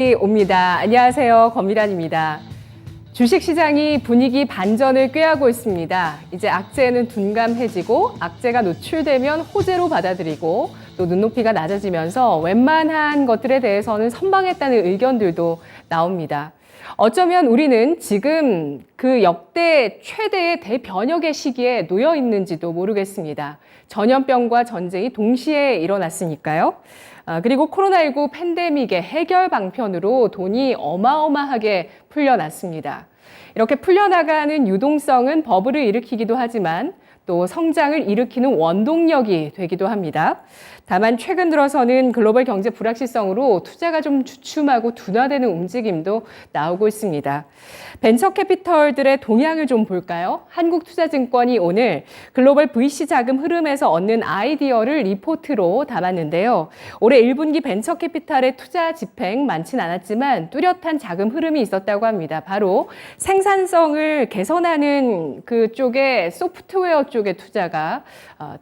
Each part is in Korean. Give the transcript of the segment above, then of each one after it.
옵니다. 안녕하세요. 권미란입니다. 주식시장이 분위기 반전을 꾀하고 있습니다. 이제 악재는 둔감해지고 악재가 노출되면 호재로 받아들이고 또 눈높이가 낮아지면서 웬만한 것들에 대해서는 선방했다는 의견들도 나옵니다. 어쩌면 우리는 지금 그 역대 최대의 대변혁의 시기에 놓여 있는지도 모르겠습니다. 전염병과 전쟁이 동시에 일어났으니까요. 그리고 코로나19 팬데믹의 해결 방편으로 돈이 어마어마하게 풀려났습니다. 이렇게 풀려나가는 유동성은 버블을 일으키기도 하지만 또 성장을 일으키는 원동력이 되기도 합니다. 다만 최근 들어서는 글로벌 경제 불확실성으로 투자가 좀 주춤하고 둔화되는 움직임도 나오고 있습니다. 벤처 캐피털들의 동향을 좀 볼까요? 한국투자증권이 오늘 글로벌 VC 자금 흐름에서 얻는 아이디어를 리포트로 담았는데요. 올해 1분기 벤처 캐피탈의 투자 집행 많진 않았지만 뚜렷한 자금 흐름이 있었다고 합니다. 바로 생산성을 개선하는 그쪽에 소프트웨어 쪽의 투자가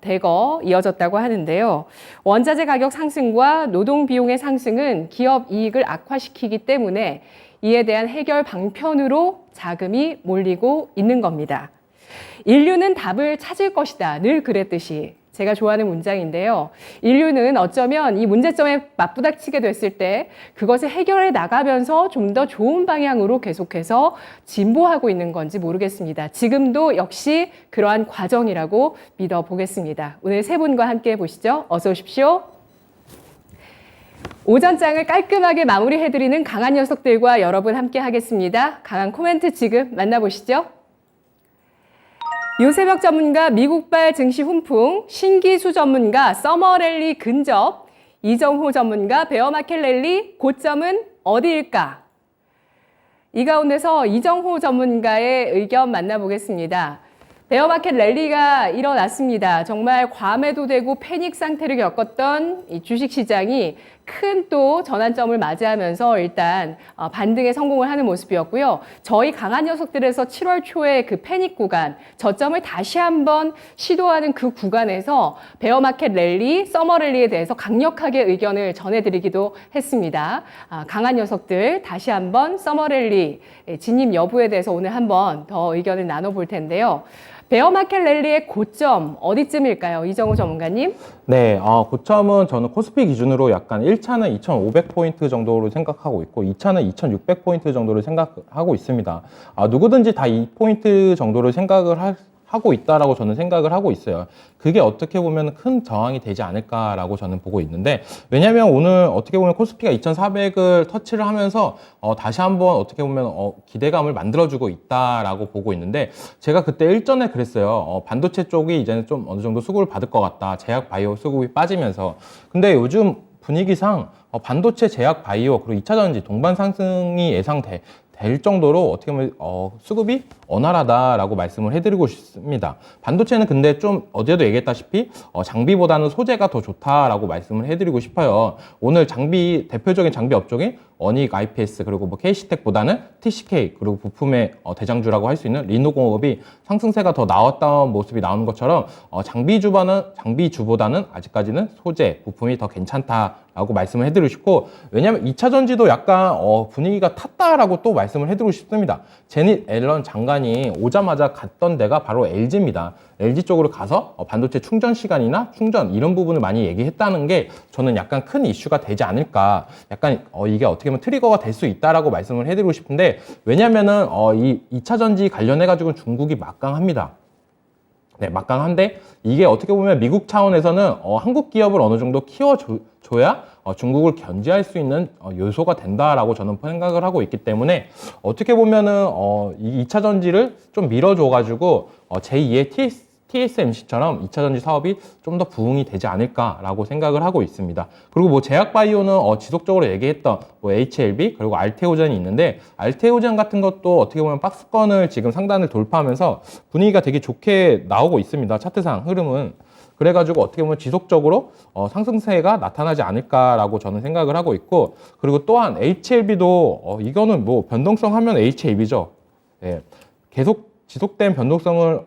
대거 이어졌다고 하는데요. 원자재 가격 상승과 노동 비용의 상승은 기업 이익을 악화시키기 때문에 이에 대한 해결 방편으로 자금이 몰리고 있는 겁니다. 인류는 답을 찾을 것이다. 늘 그랬듯이. 제가 좋아하는 문장인데요. 인류는 어쩌면 이 문제점에 맞부닥치게 됐을 때 그것을 해결해 나가면서 좀 더 좋은 방향으로 계속해서 진보하고 있는 건지 모르겠습니다. 지금도 역시 그러한 과정이라고 믿어보겠습니다. 오늘 세 분과 함께 보시죠. 어서 오십시오. 오전장을 깔끔하게 마무리해드리는 강한 녀석들과 여러분 함께 하겠습니다. 강한 코멘트 지금 만나보시죠. 요새벽 전문가 미국발 증시 훈풍, 신기수 전문가 서머랠리 근접, 이정호 전문가 베어마켓 랠리 고점은 어디일까? 이 가운데서 이정호 전문가의 의견 만나보겠습니다. 베어마켓 랠리가 일어났습니다. 정말 과매도 되고 패닉 상태를 겪었던 이 주식시장이 큰 또 전환점을 맞이하면서 일단 반등에 성공을 하는 모습이었고요. 저희 강한 녀석들에서 7월 초에 그 패닉 구간, 저점을 다시 한번 시도하는 그 구간에서 베어마켓 랠리, 서머랠리에 대해서 강력하게 의견을 전해드리기도 했습니다. 강한 녀석들 다시 한번 서머랠리 진입 여부에 대해서 오늘 한번 더 의견을 나눠볼 텐데요. 베어마켓 랠리의 고점 어디쯤일까요? 이정호 전문가님? 네, 고점은 저는 코스피 기준으로 약간 1차는 2,500포인트 정도로 생각하고 있고 2차는 2,600포인트 정도로 생각하고 있습니다. 누구든지 다 2포인트 정도를 생각을 하고 있다라고 저는 생각을 하고 있어요. 그게 어떻게 보면 큰 저항이 되지 않을까라고 저는 보고 있는데, 왜냐면 오늘 어떻게 보면 코스피가 2,400을 터치를 하면서 다시 한번 어떻게 보면 기대감을 만들어주고 있다라고 보고 있는데, 제가 그때 일전에 그랬어요. 반도체 쪽이 이제는 좀 어느 정도 수급을 받을 것 같다. 제약 바이오 수급이 빠지면서. 근데 요즘 분위기상 반도체, 제약 바이오 그리고 2차 전지 동반 상승이 될 정도로 어떻게 보면 수급이 원활하다라고 말씀을 해드리고 싶습니다. 반도체는 근데 좀 어제도 얘기했다시피 장비보다는 소재가 더 좋다라고 말씀을 해드리고 싶어요. 오늘 대표적인 장비 업종이 어닉, IPS 그리고 뭐 KC텍보다는 TCK 그리고 부품의 대장주라고 할 수 있는 리노공업이 상승세가 더 나왔던 모습이 나오는 것처럼 장비주보다는 아직까지는 소재, 부품이 더 괜찮다라고 말씀을 해드리고 싶고, 왜냐하면 2차 전지도 약간 분위기가 탔다라고 또 말씀을 해드리고 싶습니다. 제닛 앨런 장관이 오자마자 갔던 데가 바로 LG입니다. LG 쪽으로 가서 반도체 충전 시간이나 충전 이런 부분을 많이 얘기했다는 게 저는 약간 큰 이슈가 되지 않을까, 약간 이게 어떻게 보면 트리거가 될 수 있다라고 말씀을 해드리고 싶은데, 왜냐면은 이 2차 전지 관련해가지고 중국이 막강합니다. 네, 막강한데 이게 어떻게 보면 미국 차원에서는 한국 기업을 어느 정도 키워줘야 중국을 견제할 수 있는 요소가 된다라고 저는 생각을 하고 있기 때문에, 어떻게 보면은 이 2차 전지를 좀 밀어줘가지고 제2의 TSMC처럼 2차 전지 사업이 좀 더 부흥이 되지 않을까라고 생각을 하고 있습니다. 그리고 뭐 제약바이오는 지속적으로 얘기했던 뭐 HLB 그리고 알테오젠이 있는데, 알테오젠 같은 것도 어떻게 보면 박스권을 지금 상단을 돌파하면서 분위기가 되게 좋게 나오고 있습니다. 차트상 흐름은. 그래가지고 어떻게 보면 지속적으로 상승세가 나타나지 않을까라고 저는 생각을 하고 있고, 그리고 또한 HLB도 이거는 뭐 변동성 하면 HLB죠. 예, 계속 지속된 변동성을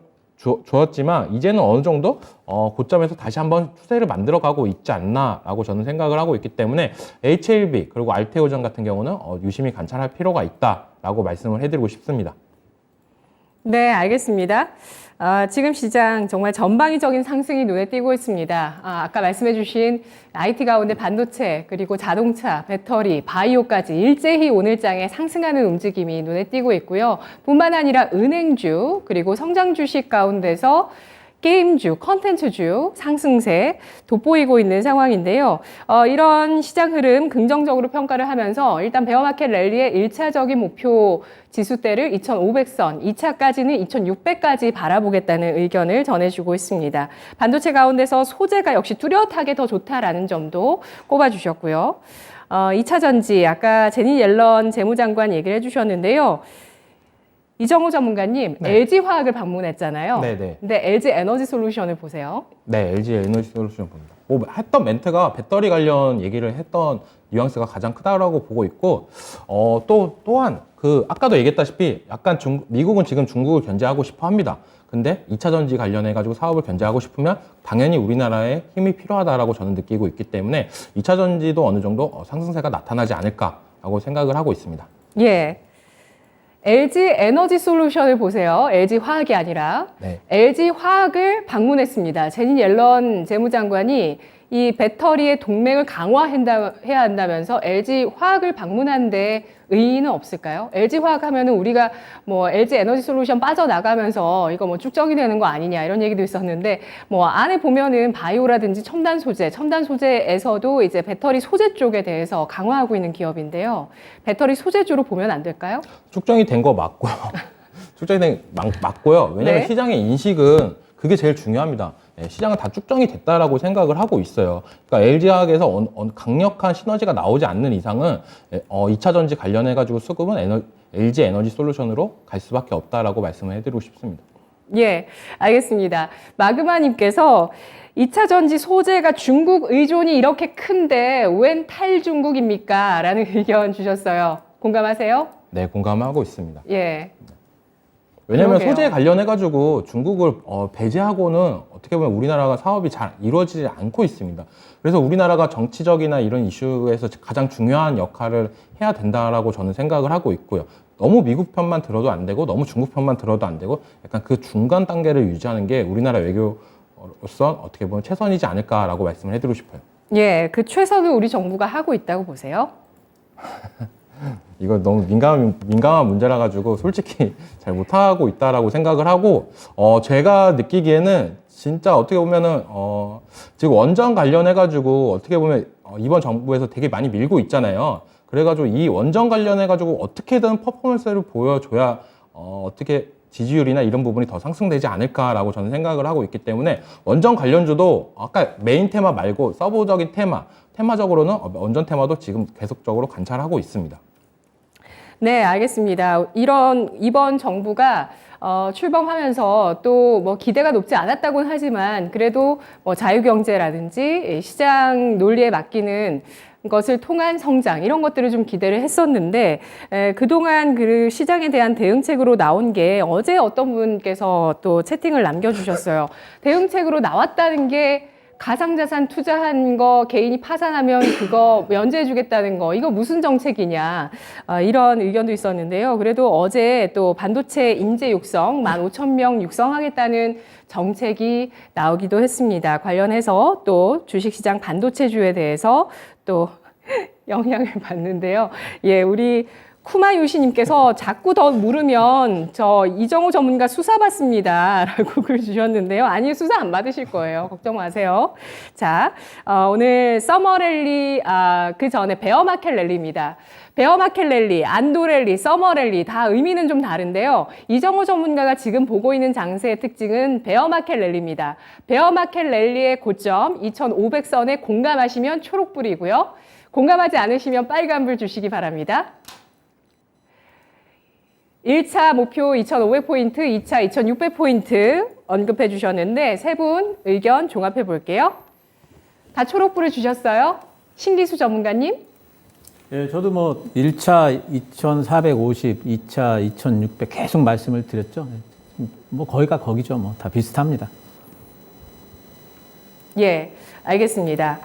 주었지만 이제는 어느 정도 고점에서 다시 한번 추세를 만들어가고 있지 않나라고 저는 생각을 하고 있기 때문에 HLB 그리고 알테오전 같은 경우는 유심히 관찰할 필요가 있다라고 말씀을 해드리고 싶습니다. 네, 알겠습니다. 지금 시장 정말 전방위적인 상승이 눈에 띄고 있습니다. 아까 말씀해주신 IT 가운데 반도체, 그리고 자동차, 배터리, 바이오까지 일제히 오늘장에 상승하는 움직임이 눈에 띄고 있고요. 뿐만 아니라 은행주, 그리고 성장 주식 가운데서 게임주, 컨텐츠주 상승세 돋보이고 있는 상황인데요. 이런 시장 흐름 긍정적으로 평가를 하면서 일단 베어마켓 랠리의 1차적인 목표 지수대를 2,500선, 2차까지는 2,600까지 바라보겠다는 의견을 전해주고 있습니다. 반도체 가운데서 소재가 역시 뚜렷하게 더 좋다라는 점도 꼽아주셨고요. 2차 전지, 아까 제니 옐런 재무장관 얘기를 해주셨는데요. 이정우 전문가님, 네. LG화학을 방문했잖아요. 네네. 근데 LG 에너지 솔루션을 보세요. 네, LG 에너지 솔루션 봅니다. 했던 멘트가 배터리 관련 얘기를 했던 뉘앙스가 가장 크다라고 보고 있고, 또한 아까도 얘기했다시피 약간 미국은 지금 중국을 견제하고 싶어 합니다. 근데 2차 전지 관련해가지고 사업을 견제하고 싶으면 당연히 우리나라에 힘이 필요하다라고 저는 느끼고 있기 때문에 2차 전지도 어느 정도 상승세가 나타나지 않을까라고 생각을 하고 있습니다. 예. LG 에너지 솔루션을 보세요. LG 화학이 아니라 네. LG 화학을 방문했습니다. 제니 옐런 재무장관이 이 배터리의 동맹을 강화해야 한다면서 LG 화학을 방문하는데 의의는 없을까요? LG 화학 하면은 우리가 뭐 LG 에너지 솔루션 빠져나가면서 이거 뭐 쭉정이 되는 거 아니냐 이런 얘기도 있었는데 뭐 안에 보면은 바이오라든지 첨단 소재에서도 이제 배터리 소재 쪽에 대해서 강화하고 있는 기업인데요. 배터리 소재주로 보면 안 될까요? 축정이 된 거 맞고요. 맞고요. 왜냐하면 네. 시장의 인식은 그게 제일 중요합니다. 시장은 다 축정이 됐다라고 생각을 하고 있어요. 그러니까 LG화학에서 강력한 시너지가 나오지 않는 이상은 2차 전지 관련해가지고 수급은 LG 에너지 솔루션으로 갈 수밖에 없다라고 말씀을 해드리고 싶습니다. 예, 알겠습니다. 마그마님께서 2차 전지 소재가 중국 의존이 이렇게 큰데 웬 탈중국입니까? 라는 의견 주셨어요. 공감하세요? 네, 공감하고 있습니다. 예. 왜냐하면 그러게요. 소재에 관련해가지고 중국을 배제하고는 어떻게 보면 우리나라가 사업이 잘 이루어지지 않고 있습니다. 그래서 우리나라가 정치적이나 이런 이슈에서 가장 중요한 역할을 해야 된다라고 저는 생각을 하고 있고요. 너무 미국 편만 들어도 안 되고 너무 중국 편만 들어도 안 되고 약간 그 중간 단계를 유지하는 게 우리나라 외교로서 어떻게 보면 최선이지 않을까라고 말씀을 해드리고 싶어요. 예, 그 최선을 우리 정부가 하고 있다고 보세요? 이거 너무 민감한 문제라 가지고 솔직히 잘 못하고 있다라고 생각을 하고 제가 느끼기에는 진짜 어떻게 보면은 지금 원전 관련해 가지고 어떻게 보면 이번 정부에서 되게 많이 밀고 있잖아요. 그래가지고 이 원전 관련해 가지고 어떻게든 퍼포먼스를 보여줘야 어떻게 지지율이나 이런 부분이 더 상승되지 않을까라고 저는 생각을 하고 있기 때문에 원전 관련주도 아까 메인 테마 말고 서브적인 테마적으로는 원전 테마도 지금 계속적으로 관찰하고 있습니다. 네, 알겠습니다. 이번 정부가 출범하면서 또 뭐 기대가 높지 않았다고는 하지만 그래도 뭐 자유경제라든지 시장 논리에 맡기는 것을 통한 성장 이런 것들을 좀 기대를 했었는데 그동안 그 시장에 대한 대응책으로 나온 게 어제 어떤 분께서 또 채팅을 남겨주셨어요. 대응책으로 나왔다는 게 가상자산 투자한 거 개인이 파산하면 그거 면제해주겠다는 거 이거 무슨 정책이냐 이런 의견도 있었는데요. 그래도 어제 또 반도체 인재 육성 15,000명 육성하겠다는 정책이 나오기도 했습니다. 관련해서 또 주식시장 반도체주에 대해서 또 영향을 받는데요. 예, 우리 쿠마유시님께서 자꾸 더 물으면 저 이정우 전문가 수사받습니다. 라고 글 주셨는데요. 아니, 수사 안 받으실 거예요. 걱정 마세요. 자, 오늘 서머랠리, 그 전에 베어마켓 랠리입니다. 베어마켓 랠리, 안도 랠리, 서머 랠리 다 의미는 좀 다른데요. 이정우 전문가가 지금 보고 있는 장세의 특징은 베어마켓 랠리입니다. 베어마켓 랠리의 고점 2,500선에 공감하시면 초록불이고요. 공감하지 않으시면 빨간불 주시기 바랍니다. 1차 목표 2,500포인트, 2차 2,600포인트 언급해 주셨는데 세 분 의견 종합해 볼게요. 다 초록불을 주셨어요? 신기수 전문가님? 예, 저도 뭐 1차 2,450, 2차 2,600 계속 말씀을 드렸죠. 뭐 거기가 거기죠. 뭐 다 비슷합니다. 예, 알겠습니다.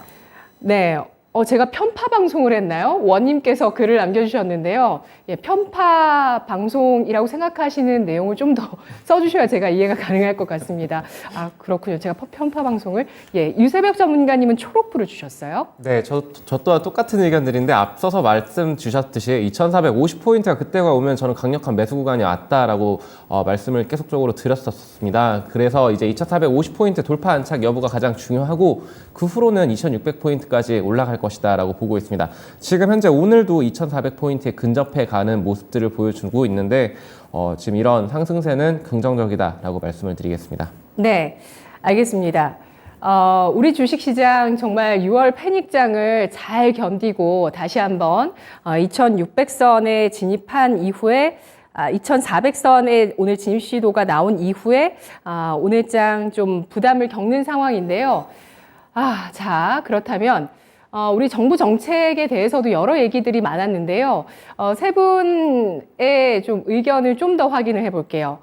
네. 제가 편파 방송을 했나요? 원님께서 글을 남겨주셨는데요. 예, 편파 방송이라고 생각하시는 내용을 좀 더 써주셔야 제가 이해가 가능할 것 같습니다. 아, 그렇군요. 제가 편파 방송을. 예, 유세벽 전문가님은 초록불을 주셨어요. 네, 저 또한 똑같은 의견들인데 앞서서 말씀 주셨듯이 2450포인트가 그때가 오면 저는 강력한 매수 구간이 왔다라고 말씀을 계속적으로 드렸었습니다. 그래서 이제 2450포인트 돌파 안착 여부가 가장 중요하고 그 후로는 2600포인트까지 올라갈 것이다라고 보고 있습니다. 지금 현재 오늘도 2400포인트에 근접해 가는 모습들을 보여주고 있는데 지금 이런 상승세는 긍정적이다라고 말씀을 드리겠습니다. 네, 알겠습니다. 우리 주식시장 정말 6월 패닉장을 잘 견디고 다시 한번 2600선에 진입한 이후에 2400선에 오늘 진입 시도가 나온 이후에 오늘장 좀 부담을 겪는 상황인데요. 자, 그렇다면 우리 정부 정책에 대해서도 여러 얘기들이 많았는데요. 세 분의 좀 의견을 좀 더 확인을 해볼게요.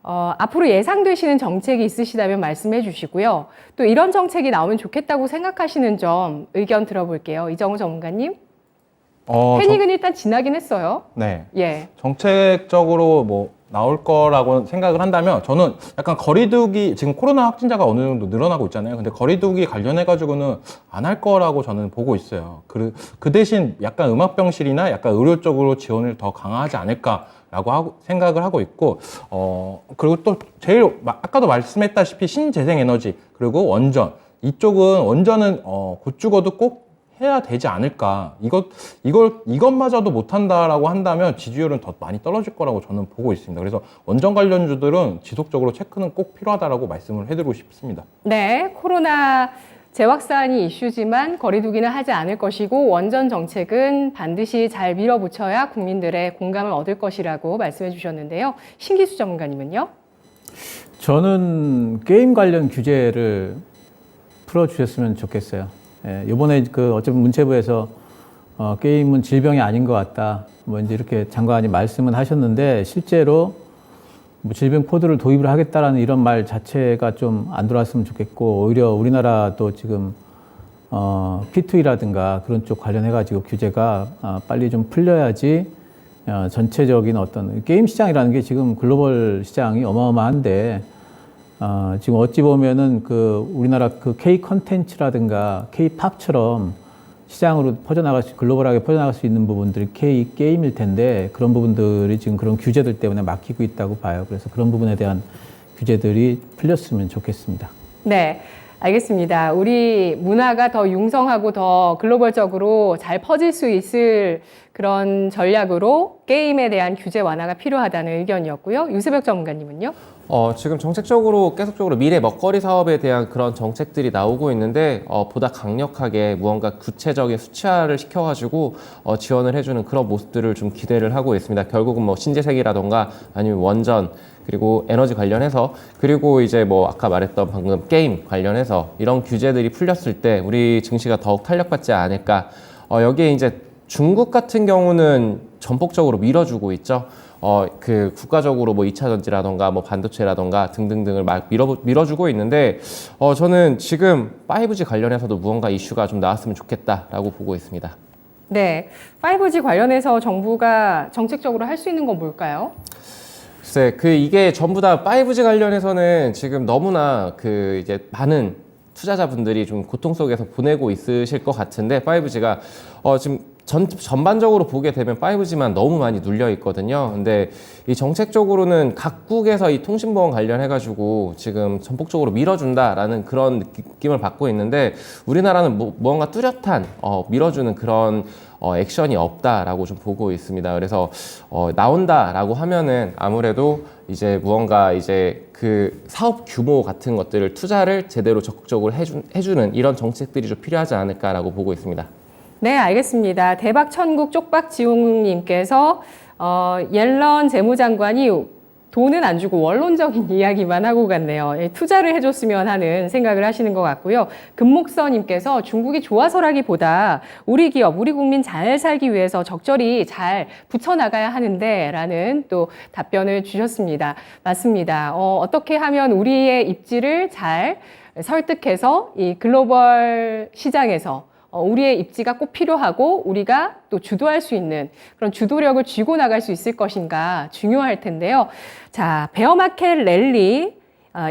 앞으로 예상되시는 정책이 있으시다면 말씀해 주시고요. 또 이런 정책이 나오면 좋겠다고 생각하시는 점 의견 들어볼게요. 이정우 전문가님. 패닉은 일단 지나긴 했어요. 네. 예. 정책적으로 뭐 나올 거라고 생각을 한다면 저는 약간 거리두기, 지금 코로나 확진자가 어느 정도 늘어나고 있잖아요. 근데 거리두기 관련해가지고는 안 할 거라고 저는 보고 있어요. 그 대신 약간 음압병실이나 약간 의료 쪽으로 지원을 더 강화하지 않을까라고 생각을 하고 있고, 그리고 또 제일 아까도 말씀했다시피 신재생에너지 그리고 원전, 이쪽은 원전은 곧 죽어도 꼭 해야 되지 않을까. 이것마저도 못한다라고 한다면 지지율은 더 많이 떨어질 거라고 저는 보고 있습니다. 그래서 원전 관련주들은 지속적으로 체크는 꼭 필요하다라고 말씀을 해드리고 싶습니다. 네, 코로나 재확산이 이슈지만 거리두기는 하지 않을 것이고 원전 정책은 반드시 잘 밀어붙여야 국민들의 공감을 얻을 것이라고 말씀해 주셨는데요. 신기수 전문가님은요? 저는 게임 관련 규제를 풀어주셨으면 좋겠어요. 예, 이번에 어차피 문체부에서 게임은 질병이 아닌 것 같다. 뭐 이제 이렇게 장관이 말씀은 하셨는데 실제로 뭐 질병 코드를 도입을 하겠다라는 이런 말 자체가 좀 안 들어왔으면 좋겠고 오히려 우리나라도 지금 P2E라든가 그런 쪽 관련해가지고 규제가 빨리 좀 풀려야지 전체적인 어떤 게임 시장이라는 게 지금 글로벌 시장이 어마어마한데 지금 어찌 보면은 우리나라 K 컨텐츠라든가 K 팝처럼 시장으로 글로벌하게 퍼져나갈 수 있는 부분들이 K 게임일 텐데 그런 부분들이 지금 그런 규제들 때문에 막히고 있다고 봐요. 그래서 그런 부분에 대한 규제들이 풀렸으면 좋겠습니다. 네, 알겠습니다. 우리 문화가 더 융성하고 더 글로벌적으로 잘 퍼질 수 있을 그런 전략으로 게임에 대한 규제 완화가 필요하다는 의견이었고요. 유세벽 전문가님은요? 지금 정책적으로 계속적으로 미래 먹거리 사업에 대한 그런 정책들이 나오고 있는데 보다 강력하게 무언가 구체적인 수치화를 시켜가지고 지원을 해주는 그런 모습들을 좀 기대를 하고 있습니다. 결국은 뭐 신재생이라던가 아니면 원전 그리고 에너지 관련해서 그리고 이제 뭐 아까 말했던 방금 게임 관련해서 이런 규제들이 풀렸을 때 우리 증시가 더욱 탄력받지 않을까. 여기에 이제 중국 같은 경우는 전폭적으로 밀어주고 있죠. 국가적으로 뭐 2차 전지라던가 뭐 반도체라던가 등등등을 막 밀어주고 있는데, 저는 지금 5G 관련해서도 무언가 이슈가 좀 나왔으면 좋겠다라고 보고 있습니다. 네, 5G 관련해서 정부가 정책적으로 할 수 있는 건 뭘까요? 글쎄, 이게 전부 다 5G 관련해서는 지금 너무나 이제 많은 투자자분들이 좀 고통 속에서 보내고 있으실 것 같은데 5G가 지금 전반적으로 보게 되면 5G만 너무 많이 눌려 있거든요. 근데 이 정책적으로는 각국에서 이 통신보안 관련해가지고 지금 전폭적으로 밀어준다라는 그런 느낌을 받고 있는데 우리나라는 무언가 뚜렷한 밀어주는 그런 액션이 없다라고 좀 보고 있습니다. 그래서 나온다라고 하면은 아무래도 이제 무언가 이제 그 사업 규모 같은 것들을 투자를 제대로 적극적으로 해주는 이런 정책들이 좀 필요하지 않을까라고 보고 있습니다. 네, 알겠습니다. 대박 천국 쪽박 지웅님께서 옐런 재무장관이 돈은 안 주고 원론적인 이야기만 하고 갔네요. 투자를 해줬으면 하는 생각을 하시는 것 같고요. 금목서님께서 중국이 좋아서라기보다 우리 기업, 우리 국민 잘 살기 위해서 적절히 잘 붙여나가야 하는데 라는 또 답변을 주셨습니다. 맞습니다. 어떻게 하면 우리의 입지를 잘 설득해서 이 글로벌 시장에서 우리의 입지가 꼭 필요하고 우리가 또 주도할 수 있는 그런 주도력을 쥐고 나갈 수 있을 것인가 중요할 텐데요. 자, 베어마켓 랠리.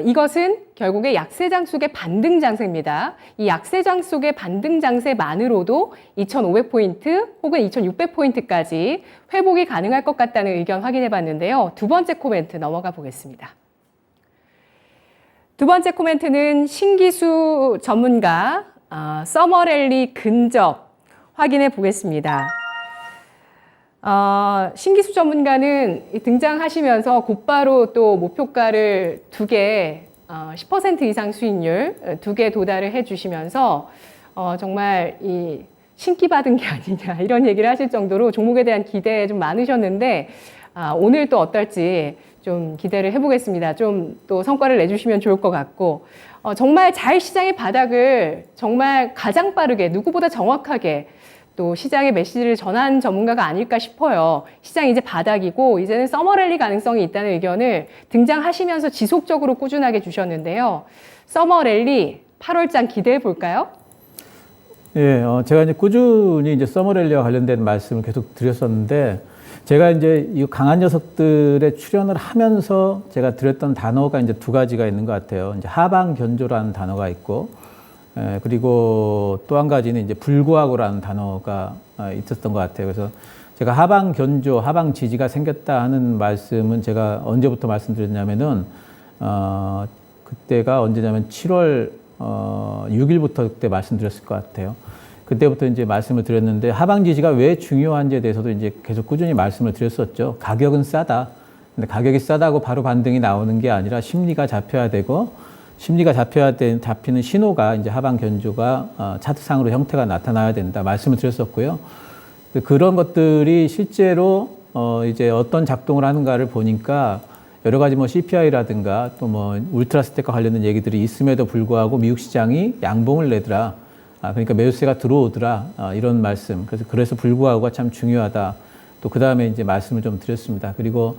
이것은 결국에 약세장 속의 반등 장세입니다. 이 약세장 속의 반등 장세만으로도 2,500포인트 혹은 2,600포인트까지 회복이 가능할 것 같다는 의견 확인해 봤는데요. 두 번째 코멘트 넘어가 보겠습니다. 두 번째 코멘트는 신기수 전문가 서머랠리 근접 확인해 보겠습니다. 신기수 전문가는 등장하시면서 곧바로 또 목표가를 2개, 10% 이상 수익률 2개 도달을 해주시면서 정말 이 신기 받은 게 아니냐 이런 얘기를 하실 정도로 종목에 대한 기대 좀 많으셨는데 오늘 또 어떨지 좀 기대를 해보겠습니다. 좀 또 성과를 내주시면 좋을 것 같고 정말 잘 시장의 바닥을 정말 가장 빠르게 누구보다 정확하게 또 시장의 메시지를 전한 전문가가 아닐까 싶어요. 시장이 이제 바닥이고 이제는 서머랠리 가능성이 있다는 의견을 등장하시면서 지속적으로 꾸준하게 주셨는데요. 서머랠리 8월장 기대해 볼까요? 예, 제가 이제 꾸준히 이제 서머랠리와 관련된 말씀을 계속 드렸었는데 제가 이제 이 강한 녀석들의 출연을 하면서 제가 드렸던 단어가 이제 두 가지가 있는 것 같아요. 이제 하방 견조라는 단어가 있고, 그리고 또 한 가지는 이제 불구하고라는 단어가 있었던 것 같아요. 그래서 제가 하방 견조, 하방 지지가 생겼다 하는 말씀은 제가 언제부터 말씀드렸냐면은, 그때가 언제냐면 7월 6일부터 그때 말씀드렸을 것 같아요. 그때부터 이제 말씀을 드렸는데 하방 지지가 왜 중요한지에 대해서도 이제 계속 꾸준히 말씀을 드렸었죠. 가격은 싸다. 근데 가격이 싸다고 바로 반등이 나오는 게 아니라 심리가 잡혀야 되고 심리가 잡히는 신호가 이제 하방 견조가 차트상으로 형태가 나타나야 된다. 말씀을 드렸었고요. 그런 것들이 실제로 이제 어떤 작동을 하는가를 보니까 여러 가지 뭐 CPI라든가 또 뭐 울트라 스택과 관련된 얘기들이 있음에도 불구하고 미국 시장이 양봉을 내더라. 그러니까 매수세가 들어오더라. 이런 말씀. 그래서 불구하고가 참 중요하다. 또 그 다음에 이제 말씀을 좀 드렸습니다. 그리고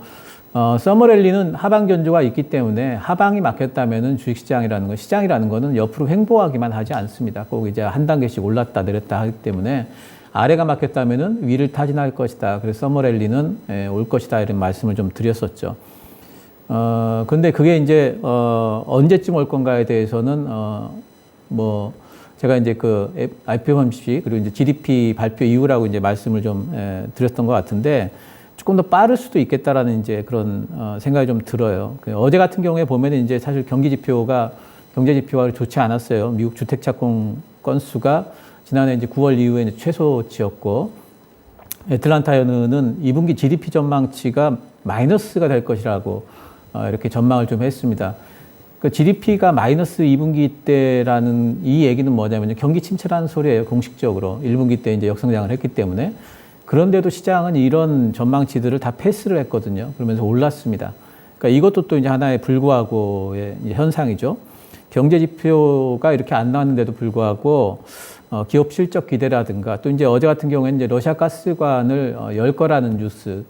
서머랠리는 하방 견조가 있기 때문에 하방이 막혔다면은 주식시장이라는 거, 시장이라는 거는 옆으로 횡보하기만 하지 않습니다. 꼭 이제 한 단계씩 올랐다 내렸다 하기 때문에 아래가 막혔다면은 위를 타진할 것이다. 그래서 서머랠리는 올 것이다. 이런 말씀을 좀 드렸었죠. 근데 그게 이제 언제쯤 올 건가에 대해서는 뭐 제가 이제 그 FOMC 그리고 이제 GDP 발표 이후라고 이제 말씀을 좀 드렸던 것 같은데 조금 더 빠를 수도 있겠다라는 이제 그런 생각이 좀 들어요. 어제 같은 경우에 보면은 이제 사실 경제 지표가 좋지 않았어요. 미국 주택 착공 건수가 지난해 이제 9월 이후에 이제 최소치였고 애틀란타 연은은 2분기 GDP 전망치가 마이너스가 될 것이라고 이렇게 전망을 좀 했습니다. 그 GDP가 마이너스 2분기 때라는 이 얘기는 뭐냐면요. 경기 침체라는 소리예요. 공식적으로. 1분기 때 이제 역성장을 했기 때문에. 그런데도 시장은 이런 전망치들을 다 패스를 했거든요. 그러면서 올랐습니다. 그러니까 이것도 또 이제 하나의 불구하고의 현상이죠. 경제 지표가 이렇게 안 나왔는데도 불구하고 기업 실적 기대라든가 또 이제 어제 같은 경우에는 이제 러시아 가스관을 열 거라는 뉴스,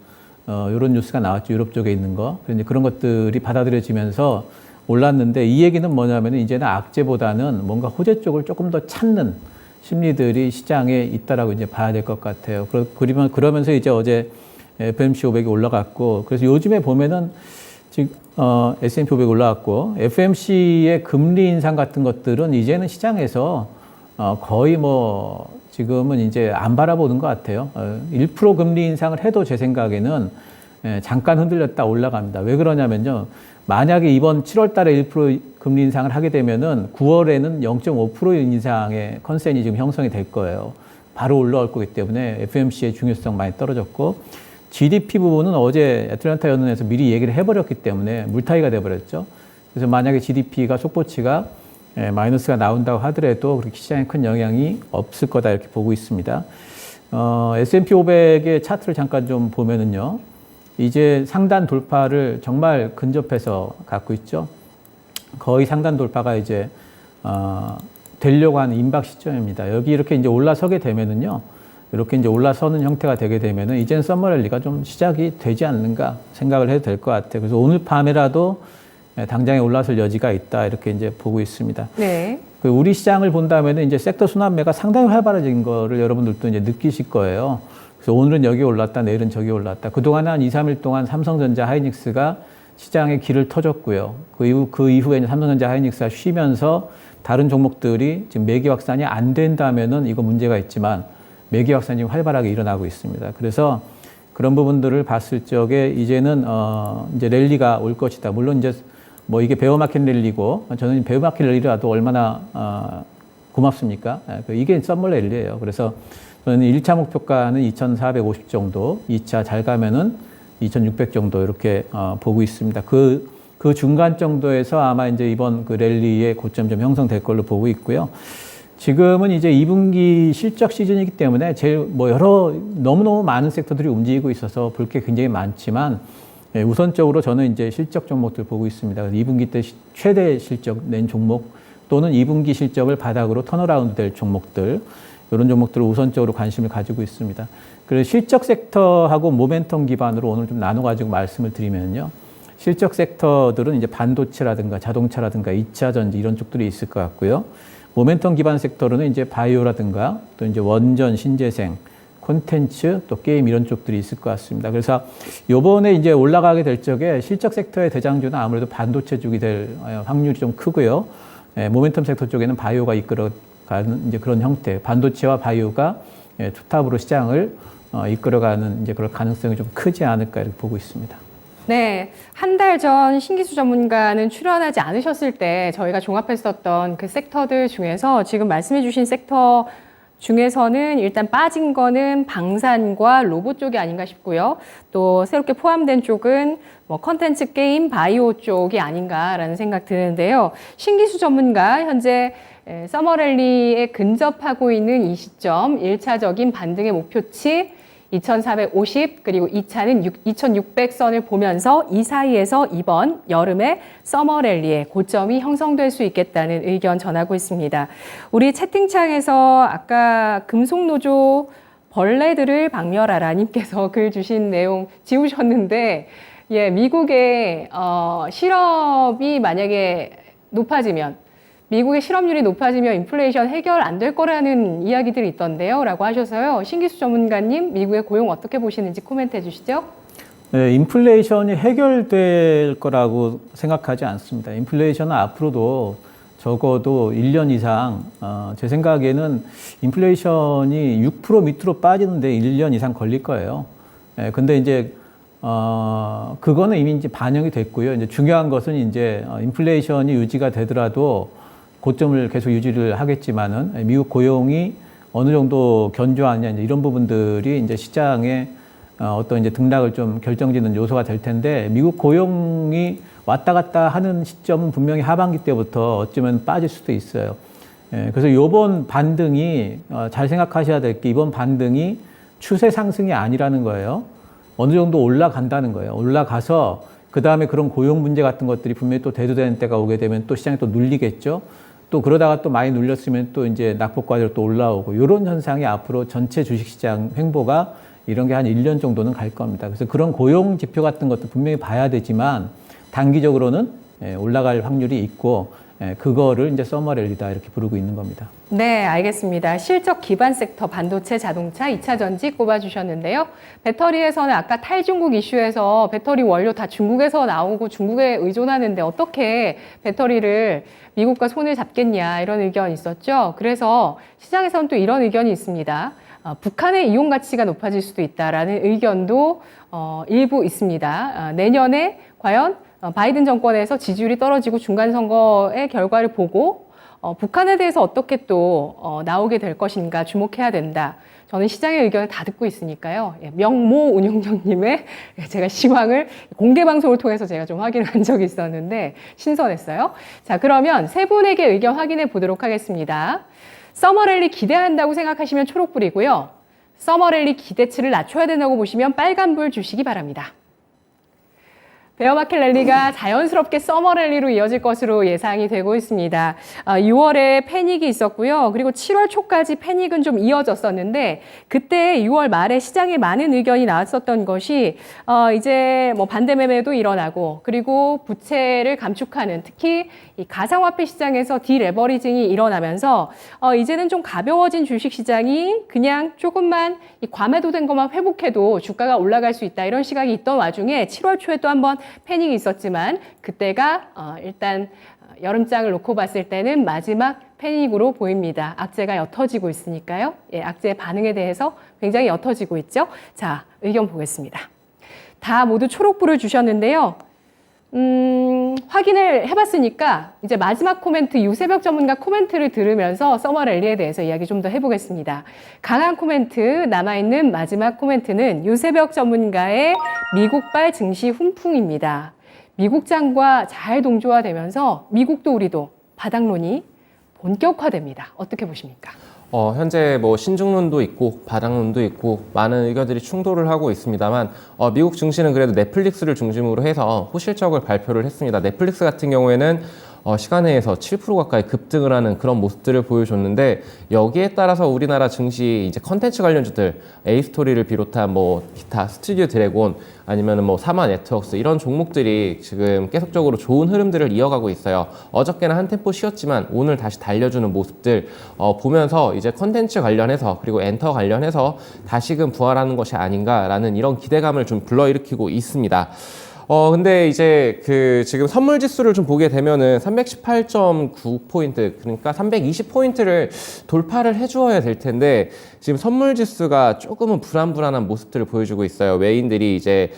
이런 뉴스가 나왔죠. 유럽 쪽에 있는 거. 이제 그런 것들이 받아들여지면서 올랐는데 이 얘기는 뭐냐면 이제는 악재보다는 뭔가 호재 쪽을 조금 더 찾는 심리들이 시장에 있다라고 이제 봐야 될 것 같아요. 그러면서 이제 어제 FOMC 500이 올라갔고 그래서 요즘에 보면은 지금 S&P 500 올라갔고 FOMC의 금리 인상 같은 것들은 이제는 시장에서 거의 뭐 지금은 이제 안 바라보는 것 같아요. 1% 금리 인상을 해도 제 생각에는 잠깐 흔들렸다 올라갑니다. 왜 그러냐면요. 만약에 이번 7월 달에 1% 금리 인상을 하게 되면은 9월에는 0.5% 인상의 컨센이 지금 형성이 될 거예요. 바로 올라올 거기 때문에 FOMC의 중요성 많이 떨어졌고 GDP 부분은 어제 애틀랜타 연은에서 미리 얘기를 해버렸기 때문에 물타기가 돼버렸죠. 그래서 만약에 GDP가 속보치가 마이너스가 나온다고 하더라도 그렇게 시장에 큰 영향이 없을 거다 이렇게 보고 있습니다. S&P 500의 차트를 잠깐 좀 보면은요. 이제 상단 돌파를 정말 근접해서 갖고 있죠. 거의 상단 돌파가 이제 되려고 하는 임박 시점입니다. 여기 이렇게 이제 올라서게 되면은요, 이렇게 이제 올라서는 형태가 되게 되면은 이제는 서머랠리가 좀 시작이 되지 않는가 생각을 해도 될 것 같아요. 그래서 오늘 밤에라도 당장에 올라설 여지가 있다 이렇게 이제 보고 있습니다. 네. 그 우리 시장을 본다면은 이제 섹터 순환매가 상당히 활발해진 거를 여러분들도 이제 느끼실 거예요. 그래서 오늘은 여기 올랐다, 내일은 저기 올랐다. 그동안 한 2, 3일 동안 삼성전자, 하이닉스가 시장에 길을 터줬고요. 그 이후에 이제 삼성전자, 하이닉스가 쉬면서 다른 종목들이 지금 매기 확산이 안 된다면은 이거 문제가 있지만 매기 확산이 지금 활발하게 일어나고 있습니다. 그래서 그런 부분들을 봤을 적에 이제는 이제 랠리가 올 것이다. 물론 이제 뭐 이게 베어마켓 랠리고 저는 베어마켓 랠리라도 얼마나 고맙습니까? 이게 썸머 랠리예요. 그래서 저는 1차 목표가는 2,450 정도, 2차 잘 가면은 2,600 정도 이렇게 보고 있습니다. 그 중간 정도에서 아마 이제 이번 그 랠리의 고점 좀 형성될 걸로 보고 있고요. 지금은 이제 2분기 실적 시즌이기 때문에 제일 뭐 너무너무 많은 섹터들이 움직이고 있어서 볼 게 굉장히 많지만 우선적으로 저는 이제 실적 종목들 보고 있습니다. 2분기 때 최대 실적 낸 종목 또는 2분기 실적을 바닥으로 턴어라운드 될 종목들, 이런 종목들을 우선적으로 관심을 가지고 있습니다. 그래서 실적 섹터하고 모멘텀 기반으로 오늘 좀 나눠가지고 말씀을 드리면요. 실적 섹터들은 이제 반도체라든가 자동차라든가 2차 전지 이런 쪽들이 있을 것 같고요. 모멘텀 기반 섹터로는 이제 바이오라든가 또 이제 원전, 신재생, 콘텐츠, 또 게임 이런 쪽들이 있을 것 같습니다. 그래서 요번에 이제 올라가게 될 적에 실적 섹터의 대장주는 아무래도 반도체 쪽이 될 확률이 좀 크고요. 모멘텀 섹터 쪽에는 바이오가 이끌어가는 이제 그런 형태, 반도체와 바이오가 투탑으로 시장을 이끌어가는 이제 그럴 가능성이 좀 크지 않을까 이렇게 보고 있습니다. 네, 한 달 전 신기수 전문가는 출연하지 않으셨을 때 저희가 종합했었던 그 섹터들 중에서 지금 말씀해 주신 섹터 중에서는 일단 빠진 거는 방산과 로봇 쪽이 아닌가 싶고요. 또 새롭게 포함된 쪽은 뭐 컨텐츠, 게임, 바이오 쪽이 아닌가라는 생각 드는데요. 신기수 전문가 현재 서머랠리에 근접하고 있는 이 시점 1차적인 반등의 목표치 2,450 그리고 2차는 2,600선을 보면서 이 사이에서 이번 여름에 서머랠리에 고점이 형성될 수 있겠다는 의견 전하고 있습니다. 우리 채팅창에서 아까 금속노조 벌레들을 박멸하라 님께서 글 주신 내용 지우셨는데 예, 미국의 실업이 만약에 높아지면 미국의 실업률이 높아지면 인플레이션 해결 안 될 거라는 이야기들이 있던데요. 라고 하셔서요. 신기수 전문가님, 미국의 고용 어떻게 보시는지 코멘트 해주시죠. 네, 인플레이션이 해결될 거라고 생각하지 않습니다. 인플레이션은 앞으로도 적어도 1년 이상, 제 생각에는 인플레이션이 6% 밑으로 빠지는데 1년 이상 걸릴 거예요. 근데 이제, 그거는 이미 이제 반영이 됐고요. 이제 중요한 것은 이제 인플레이션이 유지가 되더라도 고점을 계속 유지를 하겠지만은 미국 고용이 어느 정도 견조하냐 이런 부분들이 이제 시장에 어떤 이제 등락을 좀 결정짓는 요소가 될 텐데 미국 고용이 왔다 갔다 하는 시점은 분명히 하반기 때부터 어쩌면 빠질 수도 있어요. 그래서 이번 반등이 잘 생각하셔야 될 게 이번 반등이 추세 상승이 아니라는 거예요. 어느 정도 올라간다는 거예요. 올라가서 그 다음에 그런 고용 문제 같은 것들이 분명히 또 대두되는 때가 오게 되면 또 시장이 또 눌리겠죠. 또 그러다가 또 많이 눌렸으면 또 이제 낙폭과대로 또 올라오고 이런 현상이 앞으로 전체 주식시장 횡보가 이런 게 한 1년 정도는 갈 겁니다. 그래서 그런 고용 지표 같은 것도 분명히 봐야 되지만 단기적으로는 올라갈 확률이 있고 그거를 이제 서머랠리다 이렇게 부르고 있는 겁니다. 네, 알겠습니다. 실적 기반 섹터 반도체, 자동차, 2차 전지 꼽아주셨는데요. 배터리에서는 아까 탈중국 이슈에서 배터리 원료 다 중국에서 나오고 중국에 의존하는데 어떻게 배터리를 미국과 손을 잡겠냐 이런 의견 있었죠. 그래서 시장에서는 또 이런 의견이 있습니다. 북한의 이용 가치가 높아질 수도 있다라는 의견도 일부 있습니다. 내년에 과연 바이든 정권에서 지지율이 떨어지고 중간선거의 결과를 보고 북한에 대해서 어떻게 또 나오게 될 것인가 주목해야 된다. 저는 시장의 의견을 다 듣고 있으니까요. 명모 운용정님의 제가 시황을 공개 방송을 통해서 제가 좀 확인을 한 적이 있었는데 신선했어요. 자, 그러면 세 분에게 의견 확인해 보도록 하겠습니다. 서머랠리 기대한다고 생각하시면 초록불이고요. 서머랠리 기대치를 낮춰야 된다고 보시면 빨간불 주시기 바랍니다. 베어마켓 랠리가 자연스럽게 서머 랠리로 이어질 것으로 예상이 되고 있습니다. 6월에 패닉이 있었고요. 그리고 7월 초까지 패닉은 좀 이어졌었는데 그때 6월 말에 시장에 많은 의견이 나왔었던 것이 이제 뭐 반대 매매도 일어나고 그리고 부채를 감축하는 특히 이 가상화폐 시장에서 디레버리징이 일어나면서 이제는 좀 가벼워진 주식 시장이 그냥 조금만 이 과매도된 것만 회복해도 주가가 올라갈 수 있다 이런 시각이 있던 와중에 7월 초에 또 한번 패닉이 있었지만 그때가 일단 여름장을 놓고 봤을 때는 마지막 패닉으로 보입니다. 악재가 옅어지고 있으니까요. 예, 악재의 반응에 대해서 굉장히 옅어지고 있죠. 자, 의견 보겠습니다. 다 모두 초록불을 주셨는데요. 확인을 해봤으니까 이제 마지막 코멘트 유새벽 전문가 코멘트를 들으면서 서머 랠리에 대해서 이야기 좀 더 해보겠습니다. 강한 코멘트 남아있는 마지막 코멘트는 유새벽 전문가의 미국발 증시 훈풍입니다. 미국장과 잘 동조화되면서 미국도 우리도 바닥론이 본격화됩니다. 어떻게 보십니까? 현재 뭐 신중론도 있고 바닥론도 있고 많은 의견들이 충돌을 하고 있습니다만 미국 증시는 그래도 넷플릭스를 중심으로 해서 호실적을 발표를 했습니다. 넷플릭스 같은 경우에는 시간외에서 7% 가까이 급등을 하는 그런 모습들을 보여줬는데 여기에 따라서 우리나라 증시 이제 컨텐츠 관련주들 A스토리를 비롯한 뭐 기타 스튜디오 드래곤 아니면은 뭐 사마 네트워크스 이런 종목들이 지금 계속적으로 좋은 흐름들을 이어가고 있어요. 어저께는 한 템포 쉬었지만 오늘 다시 달려주는 모습들 보면서 이제 컨텐츠 관련해서 그리고 엔터 관련해서 다시금 부활하는 것이 아닌가라는 이런 기대감을 좀 불러일으키고 있습니다. 근데 이제 지금 선물 지수를 좀 보게 되면은 318.9포인트, 그러니까 320포인트를 돌파를 해주어야 될 텐데, 지금 선물 지수가 조금은 불안불안한 모습들을 보여주고 있어요. 외인들이 이제,